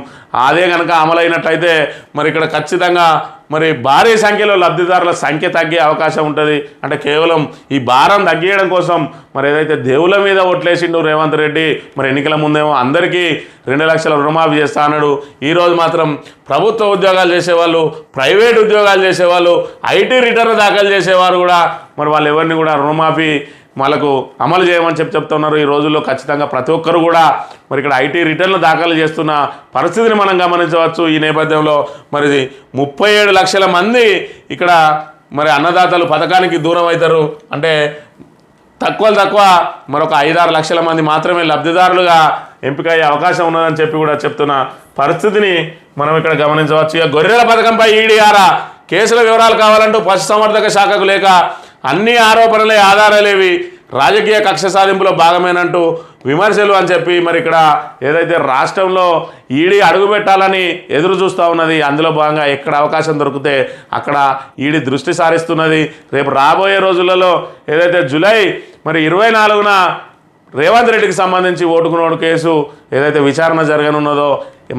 అదే కనుక అమలైనట్టయితే మరి ఇక్కడ ఖచ్చితంగా మరి భారీ సంఖ్యలో లబ్ధిదారుల సంఖ్య తగ్గే అవకాశం ఉంటుంది. అంటే కేవలం ఈ భారం తగ్గించడం కోసం మరి ఏదైతే దేవుల మీద ఓట్లేసిండు రేవంత్ రెడ్డి, మరి ఎన్నికల ముందేమో అందరికీ 2 లక్షల రుణమాఫీ చేస్తా అన్నాడు. ఈరోజు మాత్రం ప్రభుత్వ ఉద్యోగాలు చేసేవాళ్ళు, ప్రైవేట్ ఉద్యోగాలు చేసేవాళ్ళు, ఐటీ రిటర్న్ దాఖలు చేసేవారు కూడా మరి వాళ్ళు ఎవరిని కూడా రుణమాఫీ వాళ్ళకు అమలు చేయమని చెప్తున్నారు. ఈ రోజుల్లో ఖచ్చితంగా ప్రతి ఒక్కరు కూడా మరి ఇక్కడ ఐటీ రిటర్న్లు దాఖలు చేస్తున్న పరిస్థితిని మనం గమనించవచ్చు. ఈ నేపథ్యంలో మరి 37 లక్షల మంది ఇక్కడ మరి అన్నదాతలు పథకానికి దూరం అవుతారు. అంటే తక్కువ మరొక 5-6 లక్షల మంది మాత్రమే లబ్ధిదారులుగా ఎంపికయ్యే అవకాశం ఉన్నదని చెప్పి కూడా చెప్తున్న పరిస్థితిని మనం ఇక్కడ గమనించవచ్చు. ఇక గొర్రెల పథకంపై ఈడీఆరా కేసుల వివరాలు కావాలంటూ పశుసంవర్ధక శాఖకు లేక అన్ని ఆరోపణలే ఆధారాలేవి రాజకీయ కక్ష సాధింపులో భాగమేనంటూ విమర్శలు అని చెప్పి మరి ఇక్కడ ఏదైతే రాష్ట్రంలో ఈడీ అడుగు పెట్టాలని ఎదురు చూస్తూ ఉన్నది, అందులో భాగంగా ఎక్కడ అవకాశం దొరికితే అక్కడ ఈడీ దృష్టి సారిస్తున్నది. రేపు రాబోయే రోజులలో ఏదైతే జూలై 24న రేవంత్ రెడ్డికి సంబంధించి ఓటుకు నోటు కేసు ఏదైతే విచారణ జరగనున్నదో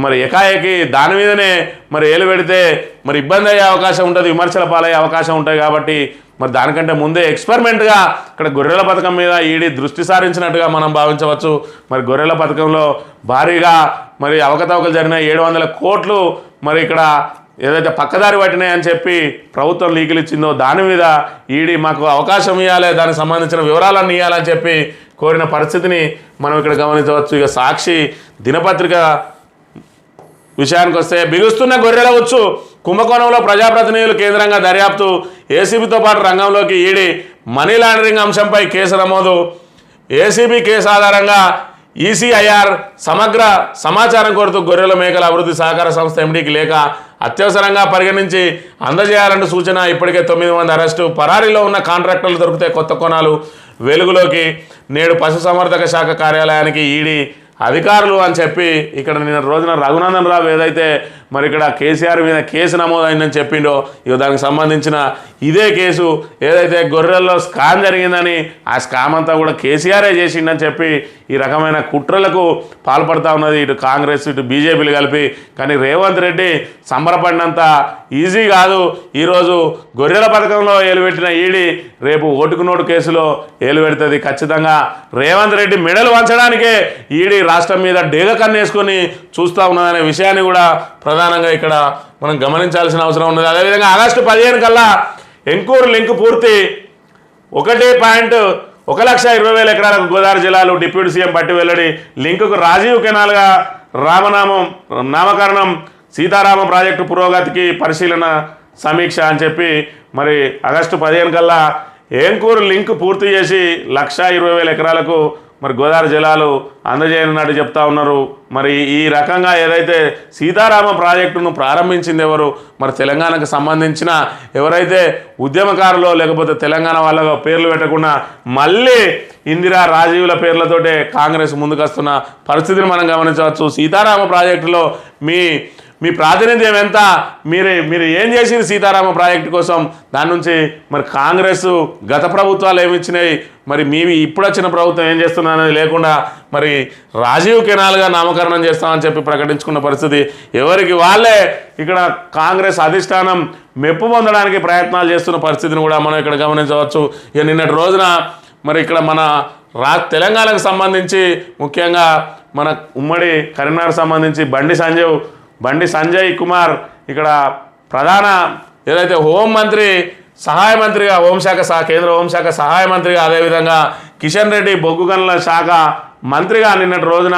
మరి ఏకాఏకి దాని మీదనే మరి ఏలు పెడితే మరి ఇబ్బంది అయ్యే అవకాశం ఉంటుంది, విమర్శల పాలయ్యే అవకాశం ఉంటాయి. కాబట్టి మరి దానికంటే ముందే ఎక్స్పెరిమెంట్గా ఇక్కడ గొర్రెల పథకం మీద ఈడీ దృష్టి సారించినట్టుగా మనం భావించవచ్చు. మరి గొర్రెల పథకంలో భారీగా మరి అవకతవకలు జరిగిన 700 కోట్లు మరి ఇక్కడ ఏదైతే పక్కదారి పట్టినాయని చెప్పి ప్రభుత్వం లీకులు ఇచ్చిందో దాని మీద ఈడీ మాకు అవకాశం ఇవ్వాలి, దానికి సంబంధించిన వివరాలన్నీ ఇవ్వాలని చెప్పి కోరిన పరిస్థితిని మనం ఇక్కడ గమనించవచ్చు. ఇక సాక్షి దినపత్రిక విషయానికి వస్తే బిగుస్తున్న గొర్రెల వచ్చు కుంభకోణంలో ప్రజాప్రతినిధులు కేంద్రంగా దర్యాప్తు, ఏసీబీతో పాటు రంగంలోకి ఈడీ మనీ లాండరింగ్ అంశంపై కేసు నమోదు. ఏసీబీ కేసు ఆధారంగా ఈసీఐఆర్ సమగ్ర సమాచారం కోరుతూ గొర్రెల మేకల అభివృద్ధి సహకార సంస్థ ఎండీకి లేక అత్యవసరంగా పరిగణించి అందజేయాలంటూ సూచన. ఇప్పటికే 9 మంది అరెస్టు. పరారీలో ఉన్న కాంట్రాక్టర్లు దొరికితే కొత్త కోణాలు వెలుగులోకి. నేడు పశుసంవర్ధక శాఖ కార్యాలయానికి ఈడీ అధికారులు అని చెప్పి ఇక్కడ నిన్న రోజున రఘునందన్ రావు ఏదైతే మరి ఇక్కడ కేసీఆర్ మీద కేసు నమోదైందని చెప్పిండో ఇక దానికి సంబంధించిన ఇదే కేసు ఏదైతే గొర్రెల్లో స్కామ్ జరిగిందని ఆ స్కామ్ అంతా కూడా కేసీఆరే చేసిండని చెప్పి ఈ రకమైన కుట్రలకు పాల్పడుతూ ఉన్నది ఇటు కాంగ్రెస్ ఇటు బీజేపీలు కలిపి. కానీ రేవంత్ రెడ్డి సంబరపడినంత ఈజీ కాదు. ఈరోజు గొర్రెల పథకంలో ఏలుపెట్టిన ఈడీ రేపు ఓటుకు నోటు కేసులో ఏలుపెడుతుంది. ఖచ్చితంగా రేవంత్ రెడ్డి మెడలు వంచడానికే ఈడీ రాష్ట్రం మీద డేగ కన్నేసుకొని చూస్తూ ఉన్నదనే విషయాన్ని కూడా ప్రధానంగా ఇక్కడ మనం గమనించాల్సిన అవసరం ఉన్నది. అదేవిధంగా ఆగస్టు 15 కల్లా ఎంకూరు లింక్ పూర్తి. 1,20,000 ఎకరాలకు గోదావరి జిల్లాలో డిప్యూటీ సీఎం పట్టి వెల్లడి. లింకుకు రాజీవ్ కెనాల్గా నామకరణం. సీతారామ ప్రాజెక్టు పురోగతికి పరిశీలన సమీక్ష అని చెప్పి మరి ఆగస్టు 15 కల్లా ఏంకూరు లింక్ పూర్తి చేసి 1,20,000 ఎకరాలకు మరి గోదావరి జిల్లాలు అందజేయనున్నట్టు చెప్తా ఉన్నారు. మరి ఈ రకంగా ఏదైతే సీతారామ ప్రాజెక్టును ప్రారంభించింది ఎవరు, మరి తెలంగాణకు సంబంధించిన ఎవరైతే ఉద్యమకారులో లేకపోతే తెలంగాణ వాళ్ళ పేర్లు పెట్టకుండా మళ్ళీ ఇందిరా రాజీవుల పేర్లతోటే కాంగ్రెస్ ముందుకొస్తున్న పరిస్థితిని మనం గమనించవచ్చు. సీతారామ ప్రాజెక్టులో మీ ప్రాతినిధ్యం ఎంత, మీరు ఏం చేసింది సీతారామ ప్రాజెక్టు కోసం, దాని నుంచి మరి కాంగ్రెస్ గత ప్రభుత్వాలు ఏమిచ్చినాయి, మరి ఇప్పుడు వచ్చిన ప్రభుత్వం ఏం చేస్తున్నా అనేది లేకుండా మరి రాజీవ్ కెనాల్గా నామకరణం చేస్తామని చెప్పి ప్రకటించుకున్న పరిస్థితి. ఎవరికి వాళ్ళే ఇక్కడ కాంగ్రెస్ అధిష్టానం మెప్పు పొందడానికి ప్రయత్నాలు చేస్తున్న పరిస్థితిని కూడా మనం ఇక్కడ గమనించవచ్చు. ఇక నిన్నటి రోజున మరి ఇక్కడ మన తెలంగాణకు సంబంధించి ముఖ్యంగా మన ఉమ్మడి కరీంనగర్ సంబంధించి బండి సంజయ్ కుమార్ ఇక్కడ ప్రధాన ఏదైతే హోంమంత్రి సహాయ మంత్రిగా కేంద్ర హోంశాఖ సహాయ మంత్రిగా అదేవిధంగా కిషన్ రెడ్డి బొగ్గు గనుల శాఖ మంత్రిగా నిన్నటి రోజున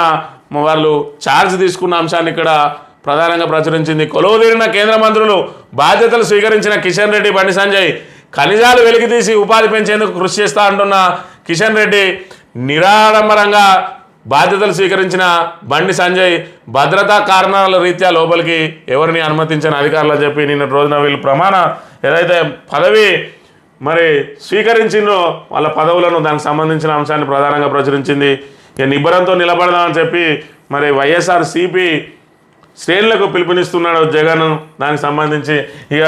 వాళ్ళు ఛార్జ్ తీసుకున్న అంశాన్ని ఇక్కడ ప్రధానంగా ప్రచురించింది. కొలువుదీరిన కేంద్ర మంత్రులు బాధ్యతలు స్వీకరించిన కిషన్ రెడ్డి బండి సంజయ్ ఖనిజాలు వెలికితీసి ఉపాధి పెంచేందుకు కృషి చేస్తా అంటున్న కిషన్ రెడ్డి నిరాడంబరంగా బాధ్యతలు స్వీకరించిన బండి సంజయ్ భద్రతా కారణాల రీత్యా లోపలికి ఎవరిని అనుమతించిన అధికారులు చెప్పి నిన్నటి రోజున వీళ్ళు ఏదైతే పదవి మరి స్వీకరించిందో వాళ్ళ పదవులను దానికి సంబంధించిన అంశాన్ని ప్రధానంగా ప్రచురించింది. ఇక నిబ్బరంతో నిలబడదామని చెప్పి మరి వైఎస్ఆర్సీపీ శ్రేణులకు పిలుపునిస్తున్నాడు జగన్. దానికి సంబంధించి ఇక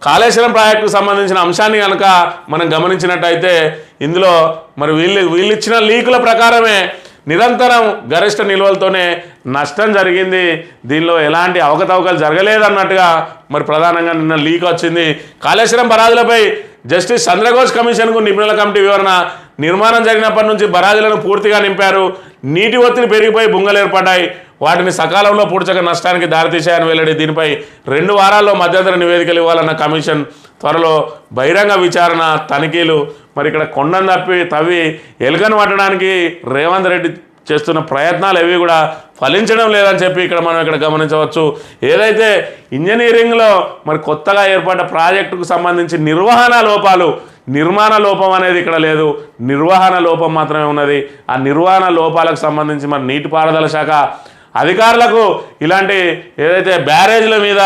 కాళేశ్వరం ప్రాజెక్టుకు సంబంధించిన అంశాన్ని కనుక మనం గమనించినట్టయితే ఇందులో మరి వీళ్ళు ఇచ్చిన లీకుల ప్రకారమే నిరంతరం గరిష్ట నిల్వలతోనే నష్టం జరిగింది, దీనిలో ఎలాంటి అవకతవకలు జరగలేదన్నట్టుగా మరి ప్రధానంగా నిన్న లీక్ వచ్చింది. కాళేశ్వరం బరాజులపై జస్టిస్ చంద్రఘోష్ కమిషన్కు నిపుణుల కమిటీ వివరణ. నిర్మాణం జరిగినప్పటి నుంచి బరాజులను పూర్తిగా నింపారు, నీటి ఒత్తిడి పెరిగిపోయి బుంగలు ఏర్పడ్డాయి, వాటిని సకాలంలో పూడ్చక నష్టానికి దారితీశాయని వెల్లడి. దీనిపై 2 వారాల్లో మధ్యంతర నివేదికలు ఇవ్వాలన్న కమిషన్. త్వరలో బహిరంగ విచారణ తనిఖీలు. మరి ఇక్కడ కొండను తవ్వి ఎలుకను పట్టడానికి రేవంత్ రెడ్డి చేస్తున్న ప్రయత్నాలు ఏవి కూడా ఫలించడం లేదని చెప్పి మనం ఇక్కడ గమనించవచ్చు. ఏదైతే ఇంజనీరింగ్లో మరి కొత్తగా ఏర్పడ్డ ప్రాజెక్టుకు సంబంధించి నిర్వహణ లోపాలు నిర్మాణ లోపం అనేది ఇక్కడ లేదు, నిర్వహణ లోపం మాత్రమే ఉన్నది. ఆ నిర్వహణ లోపాలకు సంబంధించి మరి నీటిపారుదల శాఖ అధికారులకు ఇలాంటి ఏదైతే బ్యారేజ్ల మీద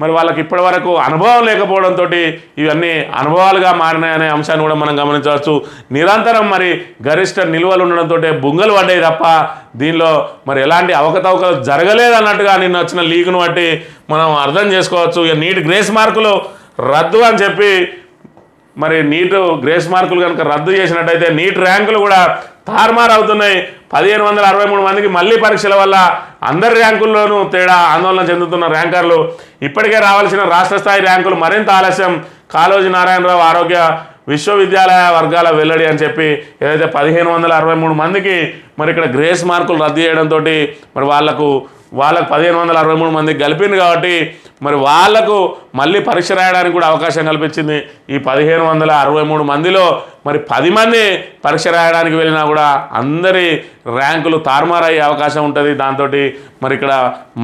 మరి వాళ్ళకి ఇప్పటి వరకు అనుభవం లేకపోవడంతో ఇవన్నీ అనుభవాలుగా మారినాయనే అంశాన్ని కూడా మనం గమనించవచ్చు. నిరంతరం మరి గరిష్ట నిల్వలు ఉండడంతో బుంగలు పడ్డాయి తప్ప దీనిలో మరి ఎలాంటి అవకతవకలు జరగలేదన్నట్టుగా నిన్న వచ్చిన లీకును బట్టి మనం అర్థం చేసుకోవచ్చు. ఇక నీటి గ్రేస్ మార్కులు రద్దు అని చెప్పి మరి నీటు గ్రేస్ మార్కులు కనుక రద్దు చేసినట్టయితే నీట్ ర్యాంకులు కూడా తారుమారు అవుతున్నాయి. 1563 మందికి మళ్ళీ పరీక్షల వల్ల అందరి ర్యాంకుల్లోనూ తేడా ఆందోళన చెందుతున్న ర్యాంకర్లు ఇప్పటికే రావాల్సిన రాష్ట్ర స్థాయి ర్యాంకులు మరింత ఆలస్యం. కాళోజీ నారాయణరావు ఆరోగ్య విశ్వవిద్యాలయ వర్గాల వెల్లడి అని చెప్పి ఏదైతే 1563 మందికి మరి ఇక్కడ గ్రేస్ మార్కులు రద్దు చేయడంతో మరి వాళ్ళకు 1563 మందికి కలిపింది కాబట్టి మరి వాళ్లకు మళ్ళీ పరీక్ష రాయడానికి కూడా అవకాశం కల్పించింది. ఈ 1563 మందిలో మరి 10 మంది పరీక్ష రాయడానికి వెళ్ళినా కూడా అందరి ర్యాంకులు తారుమారయ్యే అవకాశం ఉంటుంది. దాంతో మరి ఇక్కడ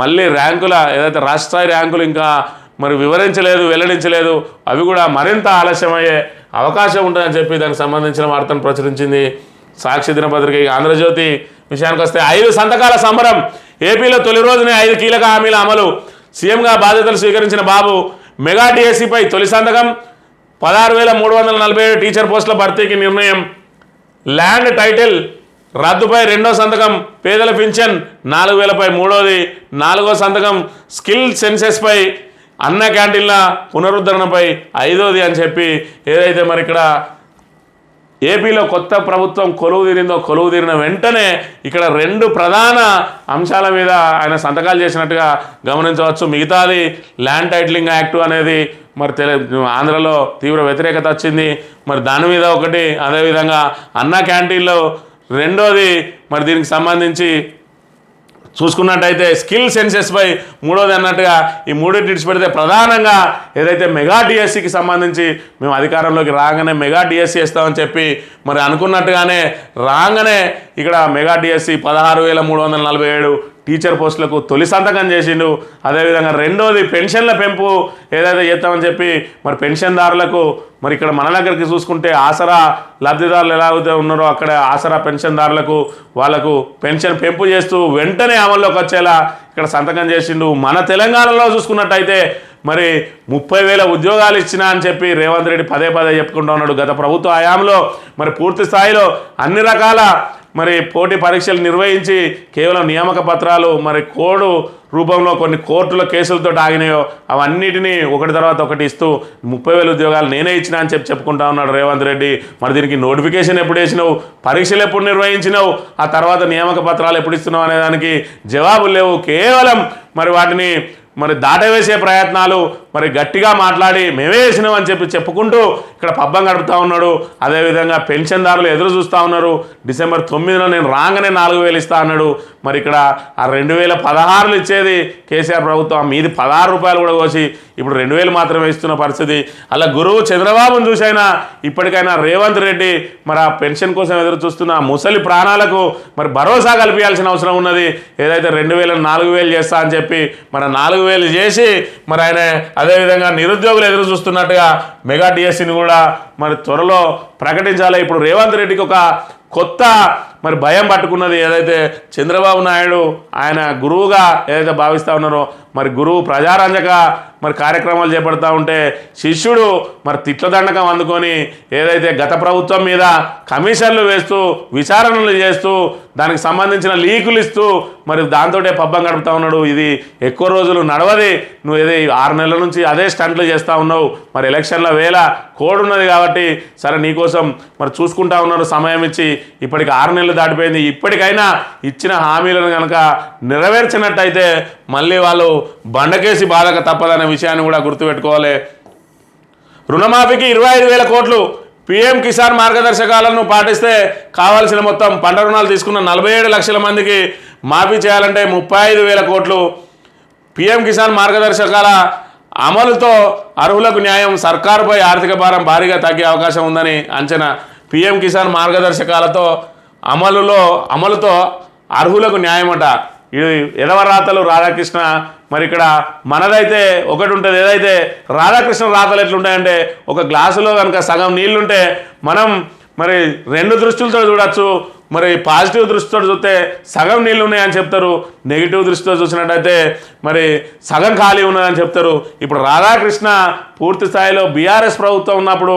మళ్ళీ ర్యాంకుల ఏదైతే రాష్ట్ర స్థాయి ర్యాంకులు ఇంకా మరి వివరించలేదు, వెల్లడించలేదు, అవి కూడా మరింత ఆలస్యమయ్యే అవకాశం ఉంటుందని చెప్పి దానికి సంబంధించిన వార్తను ప్రచురించింది సాక్షి దినపత్రిక. ఆంధ్రజ్యోతి విషయానికి వస్తే 5 సంతకాల సంబరం. ఏపీలో తొలి రోజునే 5 కీలక హామీల అమలు. సీఎంగా బాధ్యతలు స్వీకరించిన బాబు మెగా డిఎస్సిపై తొలి సంతకం. 16,347 టీచర్ పోస్టుల భర్తీకి నిర్ణయం. ల్యాండ్ టైటిల్ రద్దుపై రెండో సంతకం. పేదల పింఛన్ 4,000పై మూడోది. 4వ సంతకం. స్కిల్ సెన్సెస్పై అన్న క్యాంటీన్ల పునరుద్ధరణపై 5వది అని చెప్పి ఏదైతే మరి ఇక్కడ ఏపీలో కొత్త ప్రభుత్వం కొలువు తీరిన వెంటనే ఇక్కడ 2 ప్రధాన అంశాల మీద ఆయన సంతకాలు చేసినట్టుగా గమనించవచ్చు. మిగతాది ల్యాండ్ టైటిలింగ్ యాక్ట్ అనేది మరి ఆంధ్రలో తీవ్ర వ్యతిరేకత వచ్చింది, మరి దాని మీద ఒకటి. అదేవిధంగా అన్న క్యాంటీన్లో రెండోది. మరి దీనికి సంబంధించి చూసుకున్నట్టయితే స్కిల్ సెన్సెస్పై మూడోది అన్నట్టుగా ఈ మూడింటి విడిచిపెడితే ప్రధానంగా ఏదైతే మెగా డిఎస్సికి సంబంధించి మేము అధికారంలోకి రాగానే మెగా డిఎస్సి ఇస్తామని చెప్పి మరి అనుకున్నట్టుగానే రాగానే ఇక్కడ మెగా డిఎస్సి 16,347 టీచర్ పోస్టులకు తొలి సంతకం చేసిండు. అదేవిధంగా రెండోది పెన్షన్ల పెంపు ఏదైతే చేస్తామని చెప్పి మరి పెన్షన్దారులకు మరి ఇక్కడ మన దగ్గరికి చూసుకుంటే ఆసరా లబ్ధిదారులు ఎలా అయితే ఉన్నారో అక్కడ ఆసరా పెన్షన్దారులకు వాళ్ళకు పెన్షన్ పెంపు చేస్తూ వెంటనే అమల్లోకి వచ్చేలా ఇక్కడ సంతకం చేసిండు. మన తెలంగాణలో చూసుకున్నట్టయితే మరి 30,000 ఉద్యోగాలు ఇచ్చినా అని చెప్పి రేవంత్ రెడ్డి పదే చెప్పుకుంటూ ఉన్నాడు. గత ప్రభుత్వ హయాంలో మరి పూర్తి స్థాయిలో అన్ని రకాల మరి పోటీ పరీక్షలు నిర్వహించి కేవలం నియామక పత్రాలు మరి కోడ్ రూపంలో కొన్ని కోర్టుల కేసులతో ఆగినాయో అవన్నిటినీ ఒకటి తర్వాత ఒకటి ఇస్తూ 30,000 ఉద్యోగాలు నేనే ఇచ్చినా అని చెప్పుకుంటా ఉన్నాడు రేవంత్ రెడ్డి. మరి దీనికి నోటిఫికేషన్ ఎప్పుడు వేసినావు, పరీక్షలు ఎప్పుడు నిర్వహించినావు, ఆ తర్వాత నియామక పత్రాలు ఎప్పుడు ఇస్తున్నావు అనే దానికి జవాబులు లేవు. కేవలం మరి వాటిని మరి దాటవేసే ప్రయత్నాలు మరి గట్టిగా మాట్లాడి మేమే వేసినాం అని చెప్పుకుంటూ ఇక్కడ పబ్బం గడుపుతూ ఉన్నాడు. అదేవిధంగా పెన్షన్దారులు ఎదురు చూస్తూ ఉన్నారు. డిసెంబర్ 9న నేను రాగానే 4,000 ఇస్తా అన్నాడు. మరి ఇక్కడ ఆ 2016 ఇచ్చేది కేసీఆర్ ప్రభుత్వం మీది 16 రూపాయలు కూడా కోసి ఇప్పుడు 2,000 మాత్రమే ఇస్తున్న పరిస్థితి. అలా గురువు చంద్రబాబును చూసైనా ఇప్పటికైనా రేవంత్ రెడ్డి మరి ఆ పెన్షన్ కోసం ఎదురు చూస్తున్న ముసలి ప్రాణాలకు మరి భరోసా కల్పించాల్సిన అవసరం ఉన్నది. ఏదైతే 2,000 4,000 చేస్తా అని చెప్పి మరి 4,000 చేసి మరి ఆయన అదేవిధంగా నిరుద్యోగులు ఎదురు చూస్తున్నట్టుగా మెగా డిఎస్సిని కూడా మరి త్వరలో ప్రకటించాలి. ఇప్పుడు రేవంత్ రెడ్డికి ఒక కొత్త మరి భయం పట్టుకున్నది. ఏదైతే చంద్రబాబు నాయుడు ఆయన గురువుగా ఏదైతే భావిస్తూ ఉన్నారో మరి గురువు ప్రజారంజక మరి కార్యక్రమాలు చేపడతా ఉంటే శిష్యుడు మరి తిట్లదండకం అందుకొని ఏదైతే గత ప్రభుత్వం మీద కమిషన్లు వేస్తూ విచారణలు చేస్తూ దానికి సంబంధించిన లీకులు ఇస్తూ మరి దాంతోటే పబ్బం గడుపుతూ ఉన్నాడు. ఇది ఎక్కువ రోజులు నడవది. నువ్వు ఏదో 6 నెలల నుంచి అదే స్టంట్లు చేస్తూ ఉన్నావు. మరి ఎలక్షన్ల వేళ కోడ్ ఉన్నది కాబట్టి సరే నీకోసం మరి చూసుకుంటా ఉన్నారు సమయం ఇచ్చి. ఇప్పటికి 6 నెలలు దాటిపోయింది. ఇప్పటికైనా ఇచ్చిన హామీలను కనుక నెరవేర్చినట్టయితే మళ్ళీ వాళ్ళు బండకేసి బాధక తప్పదనే విషయాన్ని కూడా గుర్తుపెట్టుకోవాలి. రుణమాఫీకి 25,000 కోట్లు. పీఎం కిసాన్ మార్గదర్శకాలను పాటిస్తే కావాల్సిన మొత్తం పంట రుణాలు తీసుకున్న 47 లక్షల మందికి మాఫీ చేయాలంటే 35,000 కోట్లు. పీఎం కిసాన్ మార్గదర్శకాల అమలుతో అర్హులకు న్యాయం. సర్కారుపై ఆర్థిక భారం భారీగా తగ్గే అవకాశం ఉందని అంచనా. పీఎం కిసాన్ మార్గదర్శకాలతో అమలుతో అర్హులకు న్యాయమట. ఇది ఎదవరాతలు రాధాకృష్ణ. మరి ఇక్కడ మనదైతే ఒకటి ఉంటుంది, ఏదైతే రాధాకృష్ణ రాతలు ఎట్లుంటాయంటే ఒక గ్లాసులో కనుక సగం నీళ్లుంటే మనం మరి 2 దృష్టిలతో చూడొచ్చు. మరి పాజిటివ్ దృష్టితో చూస్తే సగం నీళ్ళు ఉన్నాయని చెప్తారు, నెగిటివ్ దృష్టితో చూసినట్టయితే మరి సగం ఖాళీ ఉన్నదని చెప్తారు. ఇప్పుడు రాధాకృష్ణ పూర్తి స్థాయిలో బీఆర్ఎస్ ప్రభుత్వం ఉన్నప్పుడు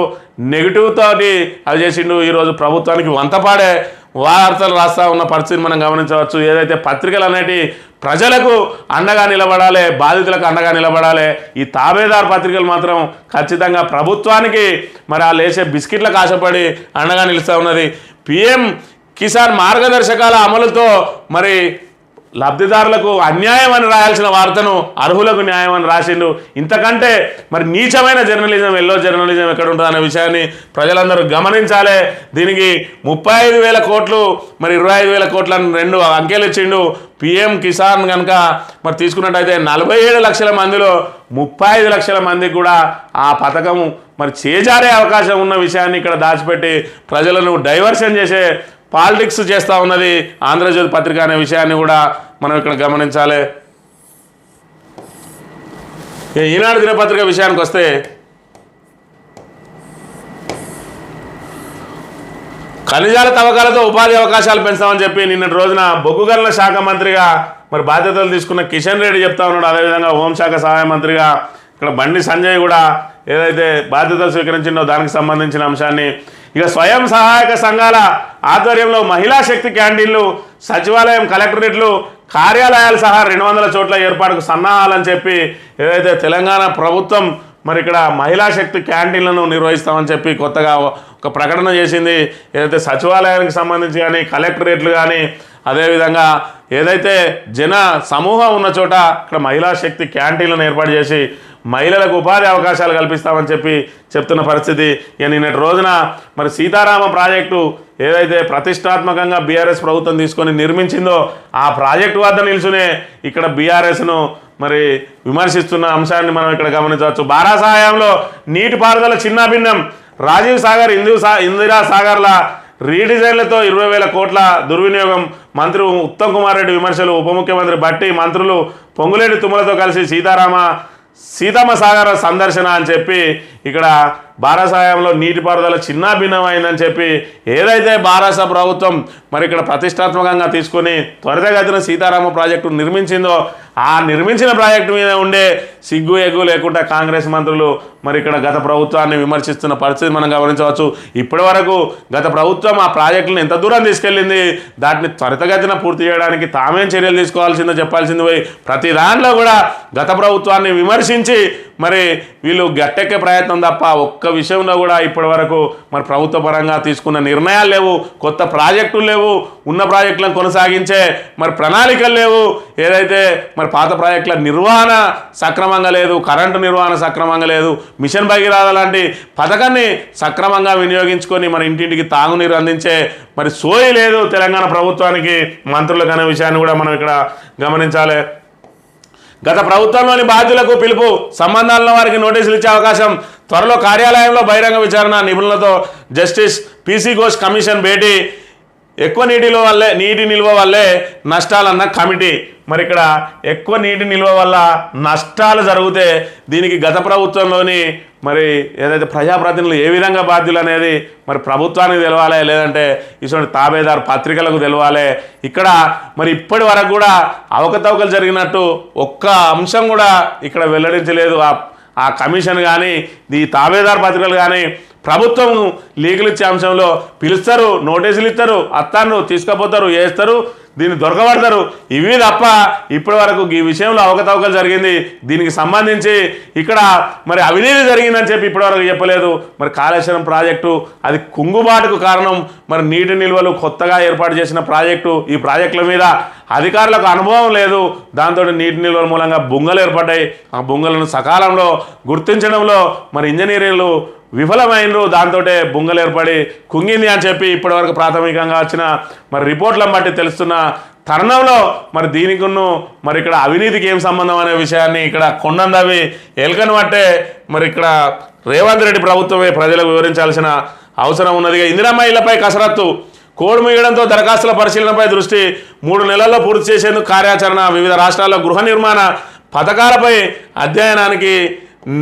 నెగిటివ్ తోటి అది చేసిండు, ఈరోజు ప్రభుత్వానికి వంతపాడే వార్తలు రాస్తా ఉన్న పరిస్థితిని మనం గమనించవచ్చు. ఏదైతే పత్రికలు అనేటి ప్రజలకు అండగా నిలబడాలి, బాధితులకు అండగా నిలబడాలి, ఈ తాబేదార్ పత్రికలు మాత్రం ఖచ్చితంగా ప్రభుత్వానికి మరి ఆ లేచే బిస్కెట్లకు ఆశపడి అండగా నిలుస్తూ ఉన్నది. పిఎం కిసాన్ మార్గదర్శకాల అమలుతో మరి లబ్ధిదారులకు అన్యాయం అని రాయాల్సిన వార్తను అర్హులకు న్యాయం అని రాసిండు. ఇంతకంటే మరి నీచమైన జర్నలిజం, ఎల్లో జర్నలిజం ఎక్కడ ఉంటుంది అనే విషయాన్ని ప్రజలందరూ గమనించాలి. దీనికి 35,000 కోట్లు మరి 25,000 కోట్లను 2 అంకెలు ఇచ్చిండు. పిఎం కిసాన్ కనుక మరి తీసుకున్నట్టయితే 47 లక్షల మందిలో 35 లక్షల మందికి కూడా ఆ పథకం మరి చేజారే అవకాశం ఉన్న విషయాన్ని ఇక్కడ దాచిపెట్టి ప్రజలను డైవర్షన్ చేసే పాలిటిక్స్ చేస్తూ ఉన్నది ఆంధ్రజ్యోతి పత్రిక అనే విషయాన్ని కూడా మనం ఇక్కడ గమనించాలి. ఈనాడు దినపత్రిక విషయానికి వస్తే ఖనిజాల తవ్వకాలతో ఉపాధి అవకాశాలు పెంచుతామని చెప్పి నిన్నటి రోజున బొగ్గు గనుల శాఖ మంత్రిగా మరి బాధ్యతలు తీసుకున్న కిషన్ రెడ్డి చెప్తా ఉన్నాడు. అదేవిధంగా హోంశాఖ సహాయ మంత్రిగా ఇక్కడ బండి సంజయ్ కూడా ఏదైతే బాధ్యతలు స్వీకరించిందో దానికి సంబంధించిన అంశాన్ని, ఇక స్వయం సహాయక సంఘాల ఆధ్వర్యంలో మహిళా శక్తి క్యాంటీన్లు, సచివాలయం, కలెక్టరేట్లు, కార్యాలయాలు సహా 200 చోట్ల ఏర్పాటుకు సన్నాహాలని చెప్పి ఏదైతే తెలంగాణ ప్రభుత్వం మరి ఇక్కడ మహిళా శక్తి క్యాంటీన్లను నిర్వహిస్తామని చెప్పి కొత్తగా ఒక ప్రకటన చేసింది. ఏదైతే సచివాలయానికి సంబంధించి కానీ, కలెక్టరేట్లు కానీ, అదేవిధంగా ఏదైతే జన సమూహం ఉన్న చోట ఇక్కడ మహిళా శక్తి క్యాంటీన్లను ఏర్పాటు చేసి మహిళలకు ఉపాధి అవకాశాలు కల్పిస్తామని చెప్పి చెప్తున్న పరిస్థితి. ఇక నిన్నటి రోజున మరి సీతారామ ప్రాజెక్టు ఏదైతే ప్రతిష్టాత్మకంగా బీఆర్ఎస్ ప్రభుత్వం తీసుకొని నిర్మించిందో ఆ ప్రాజెక్టు వద్ద నిల్చునే ఇక్కడ బీఆర్ఎస్ను మరి విమర్శిస్తున్న అంశాన్ని మనం ఇక్కడ గమనించవచ్చు. బారాస హయాంలో నీటిపారుదల చిన్నాభిన్నం, రాజీవ్ సాగర్, ఇందిరా సాగర్ల రీడిజైన్లతో 20,000 కోట్ల దుర్వినియోగం, మంత్రి ఉత్తమ్ కుమార్ రెడ్డి విమర్శలు, ఉప ముఖ్యమంత్రి భట్టి, మంత్రులు పొంగులేటి తుమ్మలతో కలిసి సీతమ్మ సాగర సందర్శన అని చెప్పి ఇక్కడ బారాస హయాంలో నీటిపారుదల చిన్నాభిన్నమైందని చెప్పి ఏదైతే బారాస ప్రభుత్వం మరి ఇక్కడ ప్రతిష్టాత్మకంగా తీసుకొని త్వరితగతిన సీతారామ ప్రాజెక్టు నిర్మించిందో ఆ నిర్మించిన ప్రాజెక్టు మీద ఉండే సిగ్గు ఎగ్గు లేకుండా కాంగ్రెస్ మంత్రులు మరి ఇక్కడ గత ప్రభుత్వాన్ని విమర్శిస్తున్న పరిస్థితి మనం గమనించవచ్చు. ఇప్పటి వరకు గత ప్రభుత్వం ఆ ప్రాజెక్టులను ఎంత దూరం తీసుకెళ్ళింది, దాటిని త్వరితగతిన పూర్తి చేయడానికి తామేం చర్యలు తీసుకోవాల్సిందో చెప్పాల్సింది పోయి ప్రతి దాంట్లో కూడా గత ప్రభుత్వాన్ని విమర్శించి మరి వీళ్ళు గట్టెక్కే ప్రయత్నం తప్ప ఒక్క విషయంలో కూడా ఇప్పటి వరకు మరి ప్రభుత్వ పరంగా తీసుకున్న నిర్ణయాలు లేవు, కొత్త ప్రాజెక్టులు లేవు, ఉన్న ప్రాజెక్టులను కొనసాగించే మరి ప్రణాళికలు లేవు. ఏదైతే మరి పాత ప్రాజెక్టుల నిర్వహణ సక్రమంగా లేదు, కరెంటు నిర్వహణ సక్రమంగా లేదు, మిషన్ భగీరథ లాంటి పథకాన్ని సక్రమంగా వినియోగించుకొని మరి ఇంటింటికి తాగునీరు అందించే మరి సోయి లేదు తెలంగాణ ప్రభుత్వానికి, మంత్రులకు అనే విషయాన్ని కూడా మనం ఇక్కడ గమనించాలి. గత ప్రభుత్వంలోని బాధ్యులకు పిలుపు, సంబంధాలను వారికి నోటీసులు ఇచ్చే అవకాశం, త్వరలో కార్యాలయంలో బహిరంగ విచారణ, నిపుణులతో జస్టిస్ పీసీ ఘోష్ కమిషన్ భేటీ, ఎక్కువ నీటి నిల్వ వల్లే నష్టాలన్న కమిటీ. మరి ఇక్కడ ఎక్కువ నీటి నిల్వ వల్ల నష్టాలు జరిగితే దీనికి గత ప్రభుత్వంలోని మరి ఏదైతే ప్రజాప్రతినిధులు ఏ విధంగా బాధ్యులు అనేది మరి ప్రభుత్వానికి తెలవాలి, లేదంటే ఇటువంటి తాబేదారు పత్రికలకు తెలవాలి. ఇక్కడ మరి ఇప్పటి వరకు కూడా అవకతవకలు జరిగినట్టు ఒక్క అంశం కూడా ఇక్కడ వెల్లడించలేదు ఆ కమిషన్ కానీ, ఈ తాబేదారు పత్రికలు కానీ. ప్రభుత్వం లీగల్ ఇచ్చే అంశంలో పిలుస్తారు, నోటీసులు ఇస్తారు, అత్తాను తీసుకుపోతారు, వేస్తారు, దీన్ని దొరకబడతారు. ఇవి తప్ప ఇప్పటి వరకు ఈ విషయంలో అవకతవకలు జరిగింది, దీనికి సంబంధించి ఇక్కడ మరి అవినీతి జరిగిందని చెప్పి ఇప్పటివరకు చెప్పలేదు. మరి కాళేశ్వరం ప్రాజెక్టు అది కుంగుబాటుకు కారణం. మరి నీటి నిల్వలు కొత్తగా ఏర్పాటు చేసిన ప్రాజెక్టు, ఈ ప్రాజెక్టుల మీద అధికారులకు అనుభవం లేదు, దాంతో నీటి నిల్వల మూలంగా బొంగలు ఏర్పడ్డాయి. ఆ బొంగలను సకాలంలో గుర్తించడంలో మరి ఇంజనీరింగ్లు విఫలమైనరు, దాంతో బొంగలు ఏర్పడి కుంగింది అని చెప్పి ఇప్పటివరకు ప్రాథమికంగా వచ్చిన మరి రిపోర్ట్లను బట్టి తెలుస్తున్న తరుణంలో మరి దీనికును మరి ఇక్కడ అవినీతికి ఏం సంబంధం అనే విషయాన్ని ఇక్కడ కొండందవి ఎలుకను పట్టే మరి ఇక్కడ రేవంత్ రెడ్డి ప్రభుత్వమే ప్రజలకు వివరించాల్సిన అవసరం ఉన్నది. ఇందిరమ్మ ఇళ్లపై కసరత్తు, కోడ్ ముగియడంతో దరఖాస్తుల పరిశీలనపై దృష్టి 3 నెలల్లో పూర్తి చేసేందుకు కార్యాచరణ వివిధ రాష్ట్రాల్లో గృహ నిర్మాణ పథకాలపై అధ్యయనానికి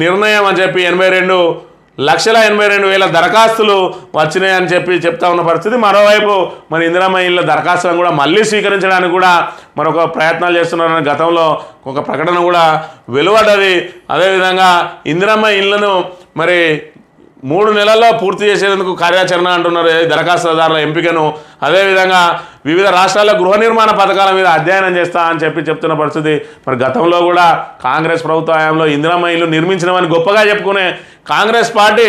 నిర్ణయం అని చెప్పి 82,82,000 దరఖాస్తులు వచ్చినాయని చెప్పి చెప్తా ఉన్న పరిస్థితి. మరోవైపు మరి ఇందిరమ్మ ఇళ్ళ దరఖాస్తులను కూడా మళ్ళీ స్వీకరించడానికి కూడా మరొక ప్రయత్నాలు చేస్తున్నారని గతంలో ఒక ప్రకటన కూడా వెలువడ్డది. అదేవిధంగా ఇందిరమ్మ ఇళ్లను మరి 3 నెలల్లో పూర్తి చేసేందుకు కార్యాచరణ అంటున్నారు దరఖాస్తుదారుల ఎంపికను. అదేవిధంగా వివిధ రాష్ట్రాల్లో గృహ నిర్మాణ పథకాల మీద అధ్యయనం చేస్తా అని చెప్తున్న పరిస్థితి. మరి గతంలో కూడా కాంగ్రెస్ ప్రభుత్వ హయాంలో ఇందిరమ్మ ఇల్లు నిర్మించినామని గొప్పగా చెప్పుకునే కాంగ్రెస్ పార్టీ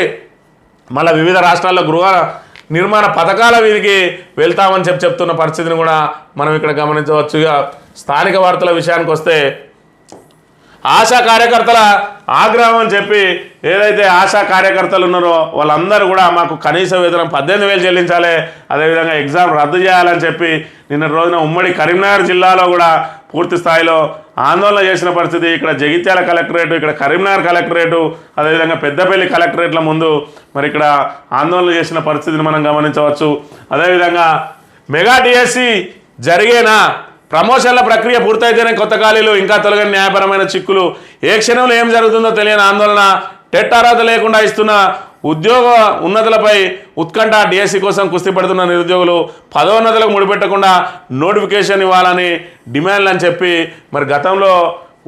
మళ్ళీ వివిధ రాష్ట్రాల్లో గృహ నిర్మాణ పథకాల వీధికి వెళ్తామని చెప్తున్న పరిస్థితిని కూడా మనం ఇక్కడ గమనించవచ్చు. ఇక స్థానిక వార్తల విషయానికి వస్తే ఆశా కార్యకర్తల ఆగ్రహం అని చెప్పి ఏదైతే ఆశా కార్యకర్తలు ఉన్నారో వాళ్ళందరూ కూడా మాకు కనీస వేతనం 18,000 చెల్లించాలి, అదేవిధంగా ఎగ్జామ్ రద్దు చేయాలని చెప్పి నిన్న రోజున ఉమ్మడి కరీంనగర్ జిల్లాలో కూడా పూర్తి స్థాయిలో ఆందోళన చేసిన పరిస్థితి. ఇక్కడ జగిత్యాల కలెక్టరేటు, ఇక్కడ కరీంనగర్ కలెక్టరేటు, అదేవిధంగా పెద్దపల్లి కలెక్టరేట్ల ముందు మరి ఇక్కడ ఆందోళన చేసిన పరిస్థితిని మనం గమనించవచ్చు. అదేవిధంగా మెగా డిఎస్సి జరిగేనా, ప్రమోషన్ల ప్రక్రియ పూర్తయితేనే కొత్త ఖాళీలు, ఇంకా తొలగని న్యాయపరమైన చిక్కులు, ఏ క్షణంలో ఏం జరుగుతుందో తెలియని ఆందోళన, టెట్ అర్హత లేకుండా ఇస్తున్న ఉద్యోగ ఉన్నతులపై ఉత్కంఠ, డిఎస్సి కోసం కుస్తీ పడుతున్న నిరుద్యోగులు, పదోన్నతులకు ముడిపెట్టకుండా నోటిఫికేషన్ ఇవ్వాలని డిమాండ్లు అని చెప్పి మరి గతంలో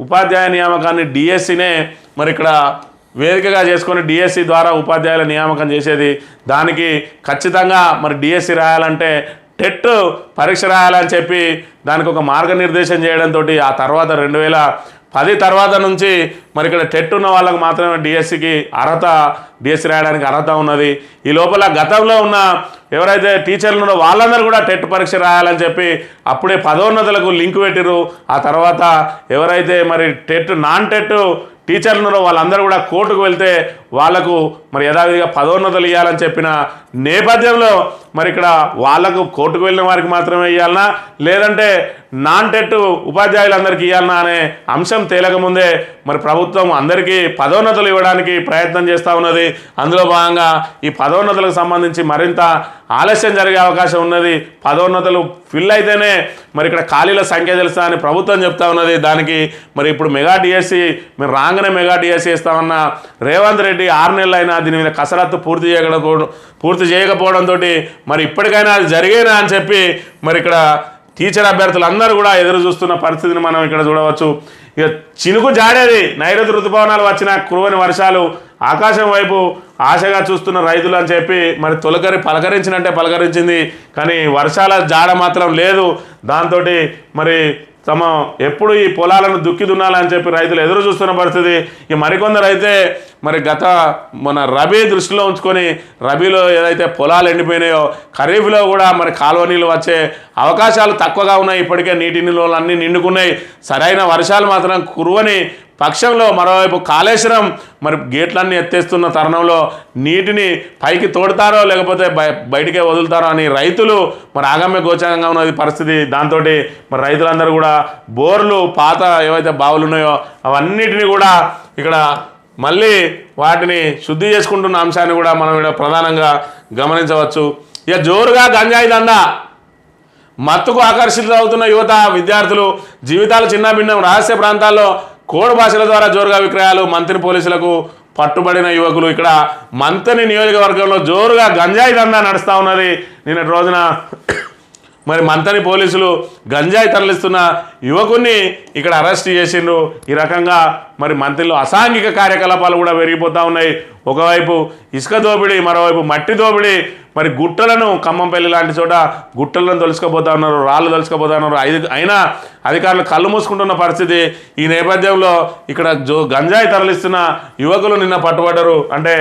ఉపాధ్యాయ నియామకాన్ని డిఎస్సినే మరి ఇక్కడ వేదికగా చేసుకొని డిఎస్సి ద్వారా ఉపాధ్యాయుల నియామకం చేసేది. దానికి ఖచ్చితంగా మరి డిఎస్సి రాయాలంటే టెట్ పరీక్ష రాయాలని చెప్పి దానికి ఒక మార్గనిర్దేశం చేయడంతో ఆ తర్వాత 2010 తర్వాత నుంచి మరి ఇక్కడ టెట్ ఉన్న వాళ్ళకు మాత్రమే డిఎస్సి రాయడానికి అర్హత ఉన్నది. ఈ లోపల గతంలో ఉన్న ఎవరైతే టీచర్లు ఉన్నారో వాళ్ళందరూ కూడా టెట్ పరీక్ష రాయాలని చెప్పి అప్పుడే పదోన్నతులకు లింక్ పెట్టిరు. ఆ తర్వాత ఎవరైతే మరి నాన్ టెట్ టీచర్లు ఉన్నారో వాళ్ళందరూ కూడా కోర్టుకు వెళ్తే వాళ్లకు మరి యథావిధిగా పదోన్నతులు ఇవ్వాలని చెప్పిన నేపథ్యంలో మరి ఇక్కడ వాళ్లకు కోర్టుకు వెళ్ళిన వారికి మాత్రమే ఇవ్వాలన్నా లేదంటే నాన్ టెట్ ఉపాధ్యాయులందరికీ ఇవ్వాలన్నా అనే అంశం తేలకముందే మరి ప్రభుత్వం అందరికీ పదోన్నతులు ఇవ్వడానికి ప్రయత్నం చేస్తూ ఉన్నది. అందులో భాగంగా ఈ పదోన్నతులకు సంబంధించి మరింత ఆలస్యం జరిగే అవకాశం ఉన్నది. పదోన్నతులు ఫిల్ అయితేనే మరి ఇక్కడ ఖాళీల సంఖ్య తెలుస్తా అని ప్రభుత్వం చెప్తా ఉన్నది. దానికి మరి ఇప్పుడు మెగా డిఎస్సి మీరు రాగానే మెగా డిఎస్సి ఇస్తామన్న రేవంత్ రెడ్డి 6 నెలలు అయినా దీని మీద కసరత్తు పూర్తి చేయకపోవడంతో మరి ఇప్పటికైనా అది జరిగేనా అని చెప్పి మరి ఇక్కడ టీచర్ అభ్యర్థులు అందరూ కూడా ఎదురు చూస్తున్న పరిస్థితిని మనం ఇక్కడ చూడవచ్చు. ఇక చినుకు జాడేది, నైరుతి ఋతుపవనాలు వచ్చిన కురువని వర్షాలు ఆకాశం వైపు ఆశగా చూస్తున్న రైతులు అని చెప్పి మరి పలకరించినట్టే పలకరించింది, కానీ వర్షాల జాడ మాత్రం లేదు. దాంతో మరి తమ ఎప్పుడు ఈ పొలాలను దుక్కి దున్నాలని చెప్పి రైతులు ఎదురు చూస్తున్న పరిస్థితి. ఇక మరికొందరు అయితే మరి మన రబీ దృష్టిలో ఉంచుకొని రబీలో ఏదైతే పొలాలు ఎండిపోయినాయో ఖరీఫ్లో కూడా మరి కాలువ నీళ్ళు వచ్చే అవకాశాలు తక్కువగా ఉన్నాయి. ఇప్పటికే నీటి నిల్వలు అన్నీ నిండుకున్నాయి. సరైన వర్షాలు మాత్రం కురువని పక్షంలో మరోవైపు కాళేశ్వరం మరి గేట్లన్నీ ఎత్తేస్తున్న తరుణంలో నీటిని పైకి తోడతారో లేకపోతే బయటికే వదులుతారో అని రైతులు మరి ఆగమ్య గోచరంగా ఉన్నది పరిస్థితి. దాంతో మరి రైతులందరూ కూడా బోర్లు పాత ఏవైతే బావులు ఉన్నాయో అవన్నిటిని కూడా ఇక్కడ మళ్ళీ వాటిని శుద్ధి చేసుకుంటున్న అంశాన్ని కూడా మనం ఇక్కడ ప్రధానంగా గమనించవచ్చు. ఇక జోరుగా గంజాయి దందా, మత్తుకు ఆకర్షితులవుతున్న యువత విద్యార్థులు, జీవితాలు చిన్నభిన్నం, రహస్య ప్రాంతాల్లో కోడ్ భాషల ద్వారా జోరుగా విక్రయాలు, మంత్రి పోలీసులకు పట్టుబడిన యువకులు. ఇక్కడ మంత్రి నియోజకవర్గంలో జోరుగా గంజాయి దందా నడుస్తూ ఉన్నది. నిన్నటి రోజున మరి మంతని పోలీసులు గంజాయి తరలిస్తున్న యువకుని ఇక్కడ అరెస్ట్ చేసిండ్రు. ఈ రకంగా మరి మంత్రిలో అసాంఘిక కార్యకలాపాలు కూడా పెరిగిపోతూ ఉన్నాయి. ఒకవైపు ఇసుక దోపిడీ, మరోవైపు మట్టి దోపిడీ, మరి గుట్టలను ఖమ్మంపల్లి లాంటి చోట గుట్టలను తొలుసుకుపోతా ఉన్నారు, రాళ్ళు తొలుసుకుపోతా ఉన్నారు. అయినా అధికారులు కళ్ళు మూసుకుంటున్న పరిస్థితి. ఈ నేపథ్యంలో ఇక్కడ గంజాయి తరలిస్తున్న యువకులు నిన్న పట్టుబడ్డారు. అంటే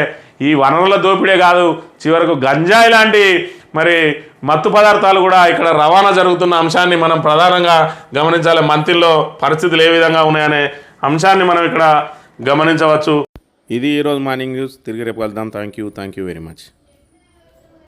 ఈ వనరుల దోపిడే కాదు, చివరకు గంజాయి లాంటి మరి మత్తు పదార్థాలు కూడా ఇక్కడ రవాణా జరుగుతున్న అంశాన్ని మనం ప్రధానంగా గమనించాలి. మంత్రిలో పరిస్థితులు ఏ విధంగా ఉన్నాయనే అంశాన్ని మనం ఇక్కడ గమనించవచ్చు. ఇది ఈరోజు మార్నింగ్ న్యూస్. తిరిగి రేపు వెళ్దాం. Thank you very much.